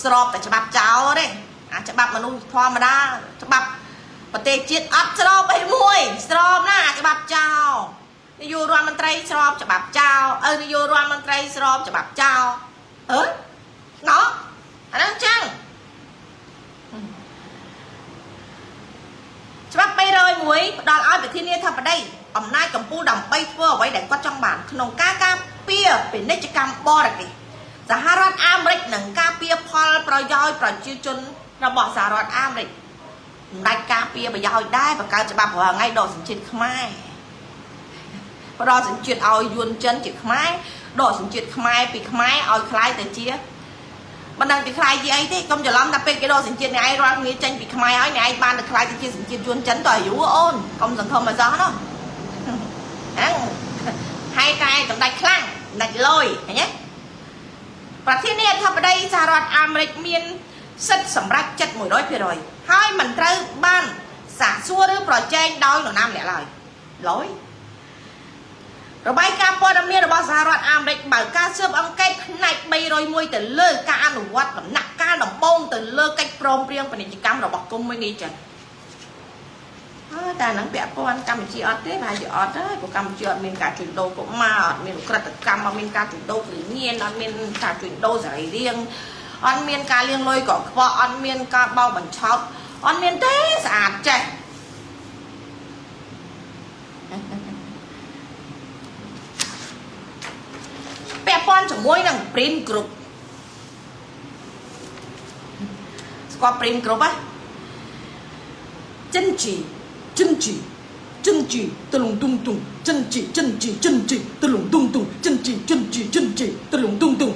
ស្របតែច្បាប់ចោលទេអាច្បាប់មនុស្សធម្មតាច្បាប់ប្រទេសជាតិអត់ស្របអីមួយស្របណាច្បាប់ចោលនាយករដ្ឋមន្ត្រីស្របច្បាប់ចោលនាយករដ្ឋមន្ត្រីស្របច្បាប់ចោលណោះអាហ្នឹងចឹងច្បាប់301ផ្ដល់ឲ្យប្រធានាធិបតីអំណាចកម្ពុជាដើម្បីធ្វើអ្វីដែលគាត់ចង់បានក្នុងការការពារពាណិជ្ជកម្មបរទេសសហរដ្ឋអាមេរិកនឹងការពារផលប្រយោជន៍ប្រជាជនរបស់សហរដ្ឋអាមេរិកមិនដាច់ការពារប្រយោជន៍ដែរបង្កើតច្បាប់រាល់ថ្ងៃដកសញ្ជាតិខ្មែរផ្ដល់សញ្ជាតិឲ្យយួនចិនជាខ្មែរដកសញ្ជាតិខ្មែរពីខ្មែរឲ្យคล้ายទៅជា មិនដឹងពីខ្លាយជាអីទេកុំច្រឡំថាពេលគេដកសញ្ជាតិអ្នកឯងរាល់គ្នាចេញពីខ្មែរហើយអ្នកឯងបានតែខ្លាយទៅជាសញ្ជាតិយួនចិនតើអាយុអូនកុំសង្ឃឹមឲ្យសោះនោះហ្នឹងហើយតែសម្ដេចខ្លាំងសម្ដេចលយឃើញទេប្រធានាធិបតីសហរដ្ឋអាមេរិកមានសិទ្ធិសម្រេចចិត្ត 100% ហើយមិនត្រូវបានសាកសួរឬប្រជែងដោយនរណាម្នាក់ឡើយលយរបាយការណ៍ព័ត៌មានរបស់សហរដ្ឋអាមេរិកបើកការស៊ើបអង្កេតផ្នែក301ទៅលើការអនុវត្តដំណាក់កាលដំបូងទៅលើកិច្ចព្រមព្រៀងពាណិជ្ជកម្មរបស់កុម្មុយនីចិនតែហ្នឹងពាក់ព័ន្ធកម្ពុជាអត់ទេប្រហែលជាអត់ហើយព្រោះកម្ពុជាអត់មានការជួញដូរកុមារអត់មានឧក្រិដ្ឋកម្មអត់មានការជួញដូរគ្រឿងញៀនអត់មានការជួញដូរសរីរាង្គអត់មានការលាងលុយកខ្វក់អត់មានការបោកបញ្ឆោតអត់មានទេស្អាតចេះពាក់ព័ន្ធជាមួយនឹង Print Group ស្គាល់ Print Group ហ៎ចិនជីតលងទុងទុងចិនជីតលងទុងទុងចិនជីតលងទុងទុង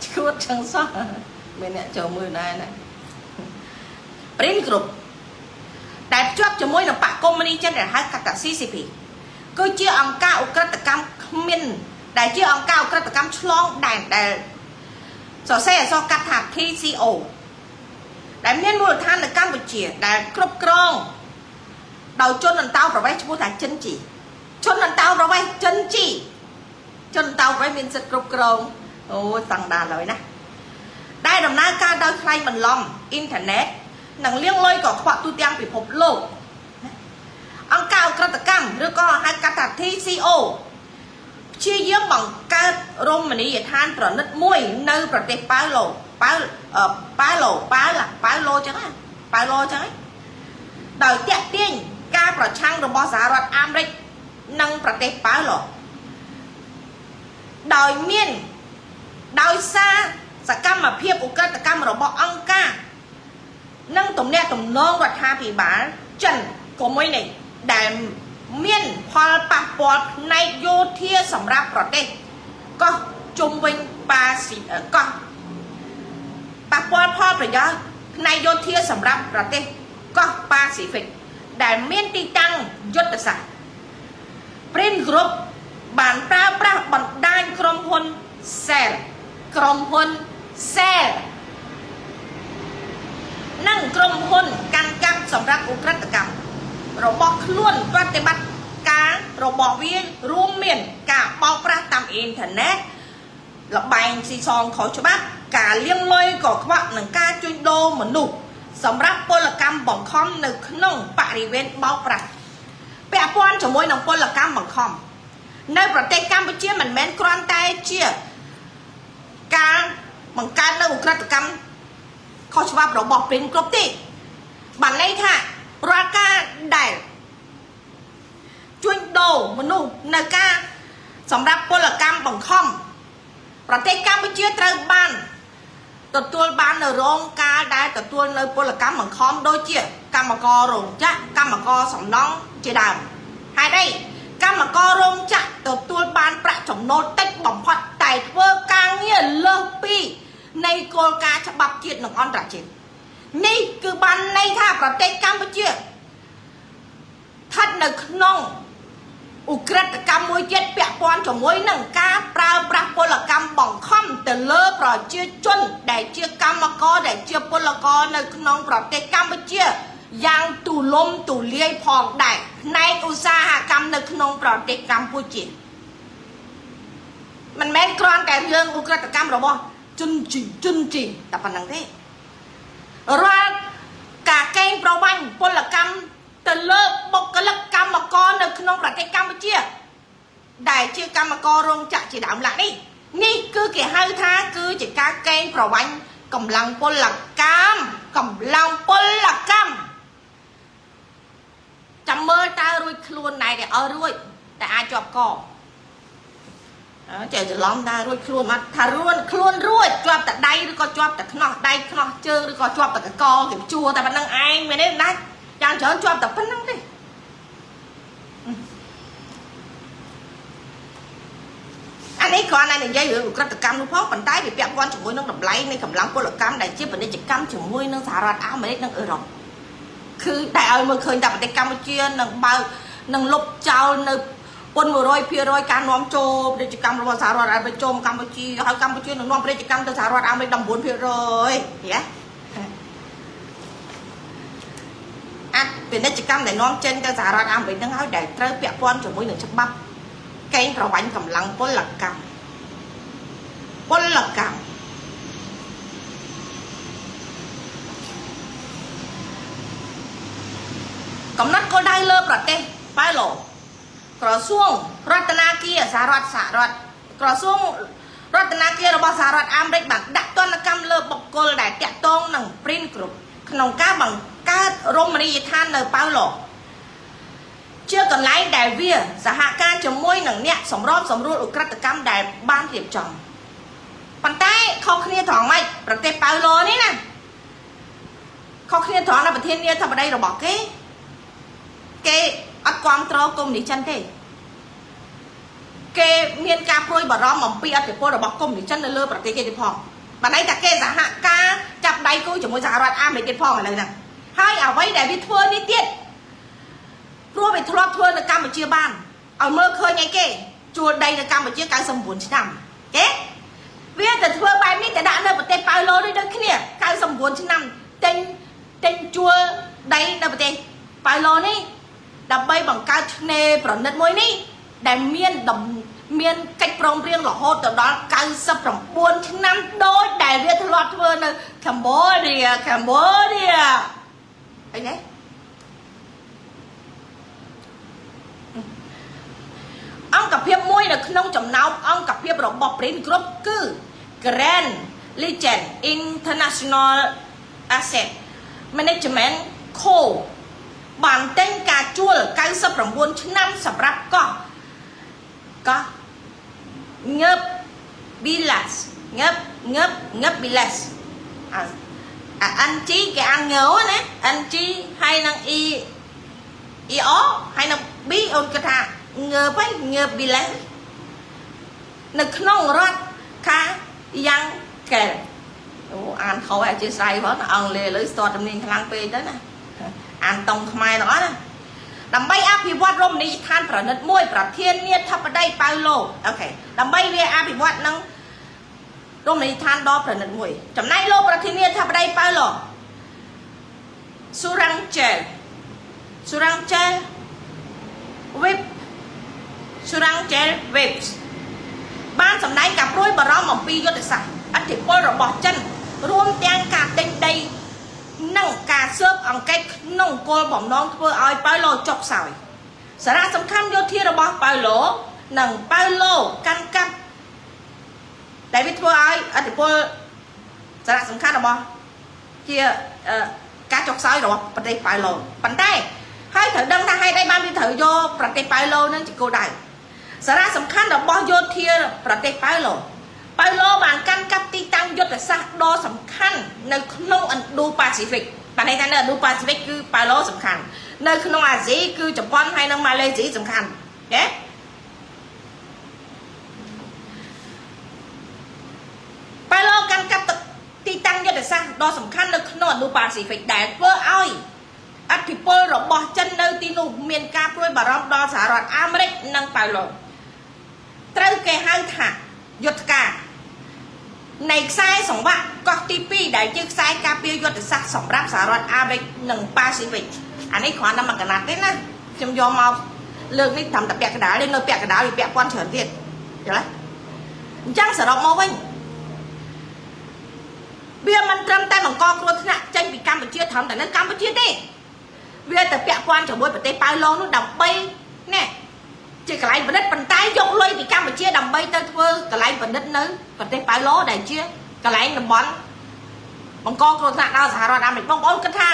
ឈួតចឹងសោះមានអ្នកចូលមើលដែរណា Print Group ដែលភ្ជាប់ជាមួយនឹងបកកុម្មុយនីចិនដែលហៅកាត់ថា CCP គឺជាអង្គការឧក្រិដ្ឋកម្មគ្មានដែលជាអង្គការឧក្រិដ្ឋកម្មឆ្លងដែនដែលសរសេរអក្សរកាត់ថា TCO ដែលមានមូលដ្ឋាននៅកម្ពុជាដែលគ្រប់គ្រងដោយជនអន្តោប្រវេសន៍ឈ្មោះថាចិនជីជនអន្តោប្រវេសន៍ចិនជីជនអន្តោប្រវេសន៍មានសិទ្ធិគ្រប់គ្រងអូស្តង់ដារឡើយណាដែលដំណើរការដោយថ្លៃបន្លំអ៊ីនធឺណិតនិងលាងលុយក៏ខ្វក់ទូទាំងពិភពលោកអង្គការឧក្រិដ្ឋកម្មឬក៏ហៅកាត់ថា TCO ព្យាយាមបង្កើតរមណីយដ្ឋានប្រណិតមួយនៅប្រទេសប៉ាឡូចឹងដោយតាក់ទាញការប្រឆាំងរបស់សហរដ្ឋអាមេរិកនិងប្រទេសប៉ាឡូដោយសារសកម្មភាពឧក្រិដ្ឋកម្មរបស់អង្គការនិងទំនាក់ទំនងរដ្ឋាភិបាលចិនកុម្មុយនីដែលមានផលប៉ះពាល់ផ្នែកយោធាសម្រាប់ប្រទេសកោះជុំវិញប៉ាស៊ីកោះប៉ះពាល់ផលប្រយោជន៍ផ្នែកយោធាសម្រាប់ប្រទេសកោះប៉ាស៊ីហ្វិកដែលមានទីតាំងយុទ្ធសាស្ត្រ Print Group បានប្រើប្រាស់បណ្ដាញក្រុមហ៊ុន Shell និងក្រុមហ៊ុនកាន់កាប់សម្រាប់ឧក្រិដ្ឋកម្មរបស់ខ្លួនប្រតិបត្តិការរបស់វារួមមានការបោកប្រាស់តាមអ៊ីនធឺណិតលបែងស៊ីសងខុសច្បាប់ការលាងលុយកខ្វក់និងការជួញដូរមនុស្សសម្រាប់ពលកម្មបង្ខំនៅក្នុងបរិវេណបោកប្រាស់ពាក់ព័ន្ធជាមួយនឹងពលកម្មបង្ខំនៅប្រទេសកម្ពុជាមិនមែនគ្រាន់តែជាការបង្កើតនៅឧក្រិដ្ឋកម្មខុសច្បាប់របស់ Print Group ទេបានន័យថារាល់ការដែលជួញដូរមនុស្សនៅការសម្រាប់ពលកម្មបង្ខំប្រទេសកម្ពុជាត្រូវបានទទួលបាននៅរងការដែលទទួលនៅពលកម្មបង្ខំដូចជាកម្មកររោងចក្រកម្មករសំណង់ជាដើមហើយđâyកម្មកររោងចក្រទទួលបានប្រាក់ចំណូលតិចបំផុតតែធ្វើការងារលើសពីនៃគោលការណ៍ច្បាប់ជាតិនិងអន្តរជាតិនេះគឺបានន័យថាប្រទេសកម្ពុជាស្ថិតនៅក្នុងឧក្រិដ្ឋកម្មមួយទៀតពាក់ព័ន្ធជាមួយនឹងការប្រើប្រាស់ពលកម្មបង្ខំទៅលើប្រជាជនដែលជាកម្មករដែលជាពលករនៅក្នុងប្រទេសកម្ពុជាយ៉ាងទូលំទូលាយផងដែរផ្នែកឧស្សាហកម្មនៅក្នុងប្រទេសកម្ពុជាមិនមែនគ្រាន់តែរឿងឧក្រិដ្ឋកម្មរបស់ជនជីតែប៉ុណ្្នឹងទេរាល់ការកេងប្រវ័ញ្ចពលកម្មទៅលើបុគ្គលិកកម្មករនៅក្នុងប្រទេសកម្ពុជាដែលជាកម្មកររោងចក្រជាដើមឡានេះគឺគេហៅថាគឺជាការកេងប្រវ័ញ្ចកម្លាំងពលកម្មចាំមើលតើរួចខ្លួនដែរតែអស់រួចតែអាចជាប់កចេះច្រឡំថារួចខ្លួនអត់ថាខ្លួនរួចជាប់តែដៃឬក៏ជាប់តែខ្នោះដៃខ្នោះជើងឬក៏ជាប់តែកគេជួតែប៉ុណ្្នឹងឯងមែនទេណាយ៉ាងច្រើនជាប់តែប៉ុណ្្នឹងទេអានេះ គ្រាន់តែនិយាយរឿងក្រិតកម្មនោះផងប៉ុន្តែវាពាក់ព័ន្ធជាមួយនឹងតម្លៃនៃកម្លាំងពលកម្មដែលជាពាណិជ្ជកម្មជាមួយនឹងសហរដ្ឋអាមេរិកនិងអឺរ៉ុបគឺតែឲ្យមើលឃើញតែប្រទេសកម្ពុជានឹងបើកនឹងលុបចោលនៅប៉ុន 100% ការនាំចូលពាណិជ្ជកម្មរបស់សហរដ្ឋអាមេរិកចូលកម្ពុជាហើយកម្ពុជានឹងនាំពាណិជ្ជកម្មទៅសហរដ្ឋអាមេរិក 19% ហ៎អាចពាណិជ្ជកម្មដែលនាំចេញទៅសហរដ្ឋអាមេរិកហ្នឹងហើយដែលត្រូវពាក់ព័ន្ធជាមួយនឹងច្បាប់កេងប្រវ័ញ្ចកម្លាំងពលកម្មកំណត់គោលដៅលើប្រទេសប៉ៅឡូក្រសួងរដ្ឋាភិបាលសហរដ្ឋក្រសួងរដ្ឋាភិបាលរបស់សហរដ្ឋអាមេរិកបានដាក់ទណ្ឌកម្មលើបុគ្គលដែលតាក់ទងនឹង Print Group ក្នុងការបង្កើតរមណីយដ្ឋាននៅប៉ៅឡូជាកន្លែងដែលវាសហការជាមួយនឹងអ្នកសម្របសម្រួលឧក្រិដ្ឋកម្មដែលបានរៀបចំប៉ុន្តែខុសគ្នាត្រង់ម៉េចប្រទេសប៉ៅឡូនេះណាខុសគ្នាត្រង់នៅប្រធានាធិបតីរបស់គេអត់គ្រប់គ្រងកុម្មុយនីសចិនទេគេមានការព្រួយបារម្ភអំពីឥទ្ធិពលរបស់កុម្មុយនីសចិននៅលើប្រទេសគេទៀតផងបានន័យថាគេសហការចាប់ដៃគូជាមួយសហរដ្ឋអាមេរិកទៀតផងឥឡូវហ្នឹងហើយអ្វីដែលវាធ្វើនេះទៀតព្រោះវាធ្លាប់ធ្វើនៅកម្ពុជាបានឲ្យមើលឃើញអីគេជួលដីនៅកម្ពុជា99ឆ្នាំគេវាទៅធ្វើបែបនេះទៅដាក់នៅប្រទេសប៉ៅឡូនេះដូចគ្នា99ឆ្នាំទិញជួលដីនៅប្រទេសប៉ៅឡូនេះដើម្បីបង្កើតឆ្នេរប្រណិតមួយនេះដែលមានកិច្ចព្រមព្រៀងរហូតទៅដល់99ឆ្នាំដូចដែលវាធ្លាប់ធ្វើនៅកម្ពុជាអីនេះអង្គភាពមួយនៅក្នុងចំណោមអង្គភាពរបស់ Print Group គឺ Grand Legend International Asset Management Co បានតែងការជួល99ឆ្នាំសម្រាប់កោះងើប Bilas NG គេអានងើណា NG ហើយនឹង EO ហើយនឹង B អូនគិតថាងើបហើយងើប Bilas នៅក្នុងរដ្ឋខាយ៉ាងកែអូអានខុសអធិស្ឋានផងអង់គ្លេសលើស្ទាត់ជំនាញខ្លាំងពេកទៅណាអានតង់ខ្មែរទាំងអស់ណាដើម្បីអភិវឌ្ឍរមណីយដ្ឋានប្រណិតមួយប្រធានាធិបតីប៉ៅឡូអូខេដើម្បីវាអភិវឌ្ឍនឹងរមណីយដ្ឋានដ៏ប្រណិតមួយចំណែកលោកប្រធានាធិបតីប៉ៅឡូស៊ូរ៉ាំងជែវិបបានសម្ដែងការព្រួយបារម្ភអំពីយុទ្ធសាស្ត្រឥទ្ធិពលរបស់ចិនរួមទាំងការទិញដីនិងការស៊ើបអង្កេតក្នុងគោលបំណងធ្វើឲ្យប៉ៅឡូចុកខ្សោយសារៈសំខាន់យោធារបស់ប៉ៅឡូនិងប៉ៅឡូកាន់កាប់ដែលវាធ្វើឲ្យឥទ្ធិពលសារៈសំខាន់របស់ជាការចុកខ្សោយរបស់ប្រទេសប៉ៅឡូប៉ុន្តែហើយត្រូវដឹងថាហេតុអីបានវាត្រូវយកប្រទេសប៉ៅឡូនឹងជាគោលដៅសារៈសំខាន់របស់យោធាប្រទេសប៉ៅឡូបានកាន់កាប់ទីតាំងយុទ្ធសាស្ត្រដ៏សំខាន់នៅក្នុង Indo-Pacific បានន័យថានៅ Indo-Pacific គឺប៉ៅឡូសំខាន់នៅក្នុងអាស៊ីគឺជប៉ុនហើយនិងម៉ាឡេស៊ីសំខាន់ទេប៉ៅឡូកាន់កាប់ទីតាំងយុទ្ធសាស្ត្រដ៏សំខាន់នៅក្នុង Indo-Pacific ដែលធ្វើឲ្យឥទ្ធិពលរបស់ចិននៅទីនោះមានការព្រួយបារម្ភដល់សហរដ្ឋអាមេរិកនិងប៉ៅឡូត្រូវគេហៅថាយុទ្ធការនៃខ្សែសង្វាក់កោះទី2ដែលជាខ្សែការពារយុទ្ធសាស្ត្រសម្រាប់សហរដ្ឋអាមេរិកនិងប៉ាស៊ីហ្វិកអានេះគ្រាន់តែមួយកណាត់ទេណាខ្ញុំយកមកលើកនេះត្រឹមតែពាក់កណ្ដាលទេនៅពាក់កណ្ដាលវាពាក់ព័ន្ធច្រើនទៀតយល់ទេអញ្ចឹងសរុបមកវិញវាមិនត្រឹមតែបង្កគ្រោះថ្នាក់ចេញពីកម្ពុជាត្រឹមតែនៅកម្ពុជាទេវាទៅពាក់ព័ន្ធជាមួយប្រទេសប៉ៅឡូនោះដើម្បីណែជាកន្លែងបណ្ឌិតប៉ុន្តែយកលុយពីកម្ពុជាដើម្បីទៅធ្វើកន្លែងបណ្ឌិតនៅប្រទេសប៉ៅឡូដែលជាកន្លែងតំបន់បង្កគ្រោះថ្នាក់ដល់សហរដ្ឋអាមេរិកបងប្អូនគិតថា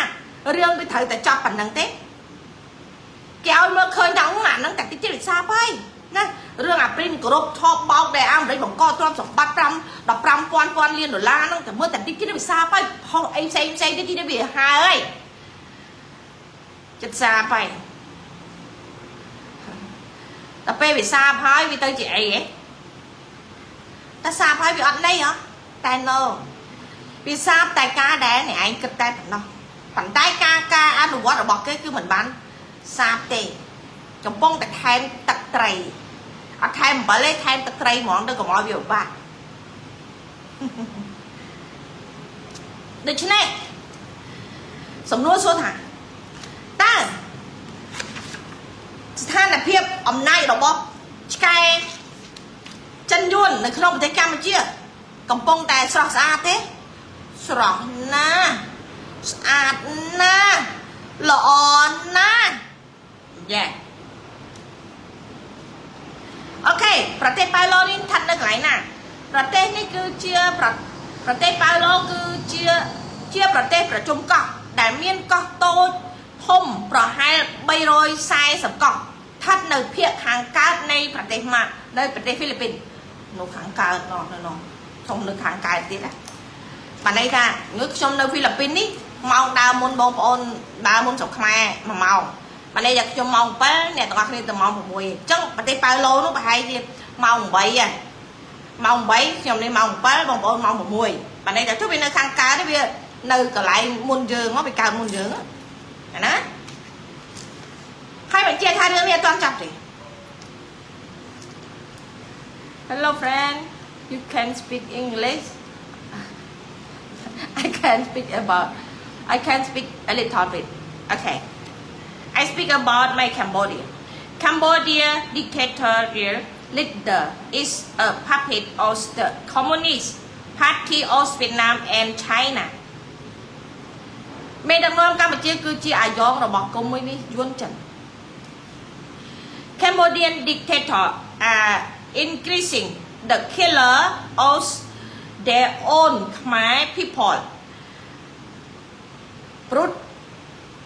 រឿងវាត្រូវតែចប់ប៉ុណ្្នឹងទេគេឲ្យមើលឃើញថាអាហ្នឹងតែតិចវិសាហើយណារឿងអាព្រីនគោរពថបបោកដែលអាមេរិកបង្កទ្រព្យសម្បត្តិ15,000 លានដុល្លារហ្នឹងតែមើលតែតិចវិសាហើយផុសអីផ្សេងទៀតវាហើយចិត្តសាហើយតែពេលវិសាហើយវាទៅជាអីហ៎ ta xa phải bị ọt này hả ta nô vì sao tại ca đẻ này anh cực tay phải nó phản tay ca ăn đồ quá rồi bỏ cái cứ mình bán xa tệ trong bông tại thêm tật trầy ở thêm bởi lấy thêm tật trầy món đâu có mọi việc bạn được chứ này sống nuôi số thả ta than là phiếp ẩm nay đó bó cái chân yuan này không thấy cam chưa cầm bông tại sọt xa thế sọt na sọt na lọ na yeah ok ประเทศปาโลนี่ทันได้ไงน่ะประเทศนี่คือเชื่อประเทศปาโลคือเชื่อประเทศประชุมเกาะแต่เมียนเกาะโตทมประหารใบโรยทรายสำเกาะทัดในเพียงทางการในประเทศมาในประเทศฟิลิปปินส์หนูทางการนอนชมในทางการติดอะมาในค่ะนึกชมในฟิลิปปินส์นี่เมาดาวมุนบองปอนดาวมุนสกแม่มาเมามาในอยากชมเมาเป้เนี่ยตัวนี้ตัวเมาผมมวยจังประเทศปาโลนู้นไปให้ที่เมาใบอ่ะเมาใบชมในเมาเป้บองปอนเมาผมมวยมาในแต่ทุกเป็นในทางการได้เบี้ยในก็ไหลมุนเยิงnó bị caoมุนเยิงáนะhai bạn chia hai đứa này toàn chặt đi hello friend you can speak English I can speak a little bit okay I speak about my Cambodia dictatorial leader is a puppet of the Communist Party of Vietnam and China mẹ đang nói Campuchia cứ chia ai gió rồi bỏ công mới đi yuan trần Cambodian dictator are increasing the killer of their own Khmer people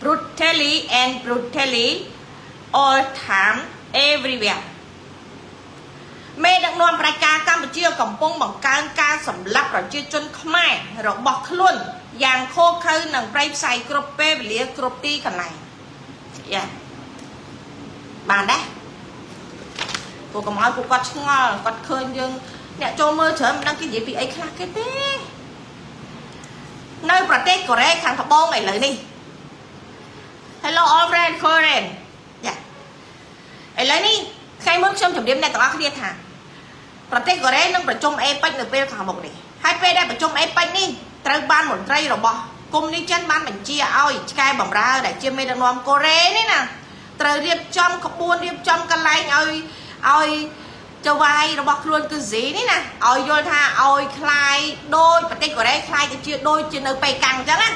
brutally all time everywhere មេដឹកនាំប្រកាសកម្ពុជាកំពុងបង្កើនការសម្លាប់ប្រជាជនខ្មែររបស់ខ្លួនយ៉ាងខុសខើនឹងប្រៃផ្សៃគ្រប់ពេលវេលាគ្រប់ទីកន្លែងយ៉ាបានដែរពួកកុំឲ្យពួកគាត់ឆ្ងល់គាត់ឃើញយើងអ្នកចូលមើលច្រើនមិនដឹងគេនិយាយពីអីខ្លះគេទេនៅប្រទេសកូរ៉េខាងត្បូងឥឡូវនេះ Hello all friend Korean យ៉ាឥឡូវនេះថ្ងៃមុនខ្ញុំជម្រាបអ្នកទាំងអស់គ្នាថាប្រទេសកូរ៉េនឹងប្រជុំ APEC នៅពេលខាងមុខនេះហើយពេលដែលប្រជុំ APEC នេះត្រូវបានមន្ត្រីរបស់គុំនេះចិនបានបញ្ជាឲ្យឆ្កែបំរើដែលជាមេដឹកនាំកូរ៉េនេះណាត្រូវរៀបចំក្បួនរៀបចំកន្លែងឲ្យចៅវាយរបស់ខ្លួនគឺស៊ីនេះណាឲ្យយល់ថាឲ្យคล้ายដោយប្រទេសកូរ៉េคล้ายទៅជាដូចជានៅប៉េកាំងអញ្ចឹងណា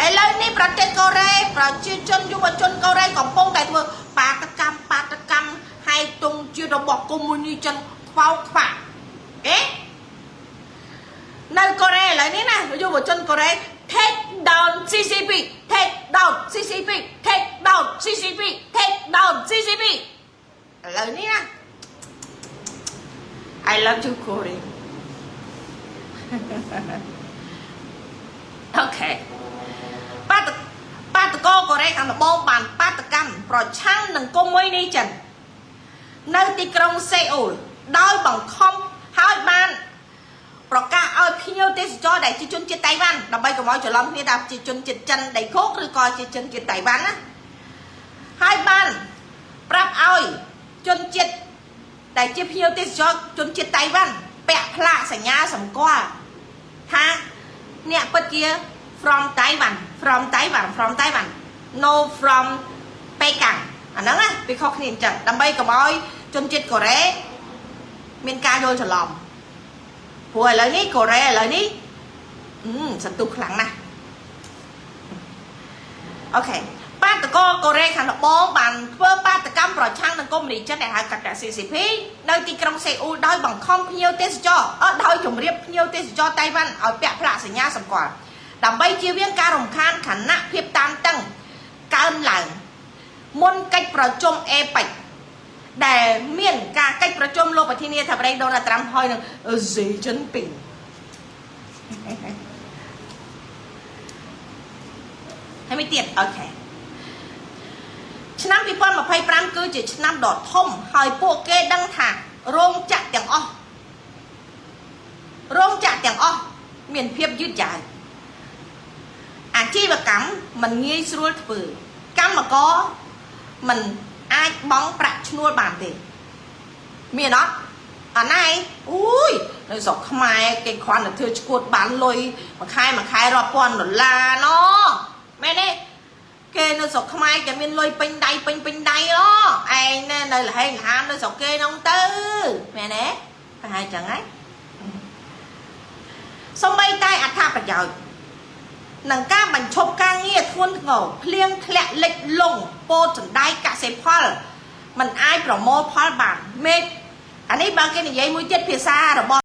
ឥឡូវនេះប្រទេសកូរ៉េប្រជាជនយុវជនកូរ៉េកំពុងតែធ្វើបាតកម្មហើយទងជារបស់កុម្មុយនីចិនខ្វោខ្វាក់អេនៅកូរ៉េឥឡូវនេះណាយុវជនកូរ៉េ take down CCP take down CCP take down CCP take down CCP ឥឡូវនេះណា I love you Korea okay បាតកោកូរ៉េខាងត្បូងបានបាតកម្មប្រឆាំងនឹងកុម្មុយនីចិននៅទីក្រុងសេអ៊ូលដោយបង្ខំហើយបានប្រកាសឲ្យភ្ញៀវទេសចរដែលជាជនជាតិតៃវ៉ាន់ដើម្បីកុំឲ្យច្រឡំគ្នាថាជាជនជាតិចិនដីខូកឬក៏ជាជនជាតិតៃវ៉ាន់ណាហើយបានប្រាប់ឲ្យជនជាតិដែលជាភ្ញៀវទេសចរជនជាតិតៃវ៉ាន់ពាក់ផ្លាកសញ្ញាសម្គាល់ថាអ្នកពិតជា from Taiwan no from Peking អាហ្នឹងណាវាខុសគ្នាអញ្ចឹងដើម្បីកុំឲ្យជនជាតិកូរ៉េមានការយល់ច្រឡំព្រោះឥឡូវនេះកូរ៉េឥឡូវនេះសន្ទុះខ្លាំងណាស់អូខេបាតកោកូរ៉េខាងត្បូងបានធ្វើបាតកម្មប្រឆាំងនឹងកុម្មុយនីចិនដែលហៅកាត់ថា CCP នៅទីក្រុងសេអ៊ូលដោយបង្ខំភ្ញៀវទេសចរដោយជំរាបភ្ញៀវទេសចរតៃវ៉ាន់ឲ្យពាក់ផ្លាកសញ្ញាសម្គាល់ដើម្បីជៀសវាងការរំខានខណៈភាពតានតឹងកើនឡើងមុនកិច្ចប្រជុំ APEC ដែលមានការកិច្ចប្រជុំលោកប្រធានាធិបតី Donald Trump ហើយនឹង Xi Jinping ហើយមួយទៀតអូខេឆ្នាំ2025គឺជាឆ្នាំដ៏ធំហើយពួកគេដឹងថារោងចក្រទាំងអស់ រោងចក្រទាំងអស់មានភាពយឺតយ៉ាវអាជីវកម្មមិនងាយស្រួលធ្វើកម្មករមិនអាចបង់ប្រាក់ឈ្នួលបានទេមានអត់អាណៃអូយនៅស្រុកខ្មែរគេគ្រាន់តែធ្វើឈួតបានលុយមួយខែរាប់ពាន់ដុល្លារណោះមែនទេគេនៅស្រុកខ្មែរគេមានលុយពេញដៃពេញដៃណោះឯងនៅលហេងលហាមនៅស្រុកគេនោះទៅមែនទេប្រហែលចឹងហើយសូម្បីតែអត្ថប្រយោជន៍នឹងការបញ្ឈប់ការងារធ្ងន់ធ្ងរភ្លៀងធ្លាក់លិចលង់ពោតសណ្ដែកកសិផលมันអាចប្រមូលផលបានមេឃអានេះបើគេនិយាយមួយទៀតភាសារបស់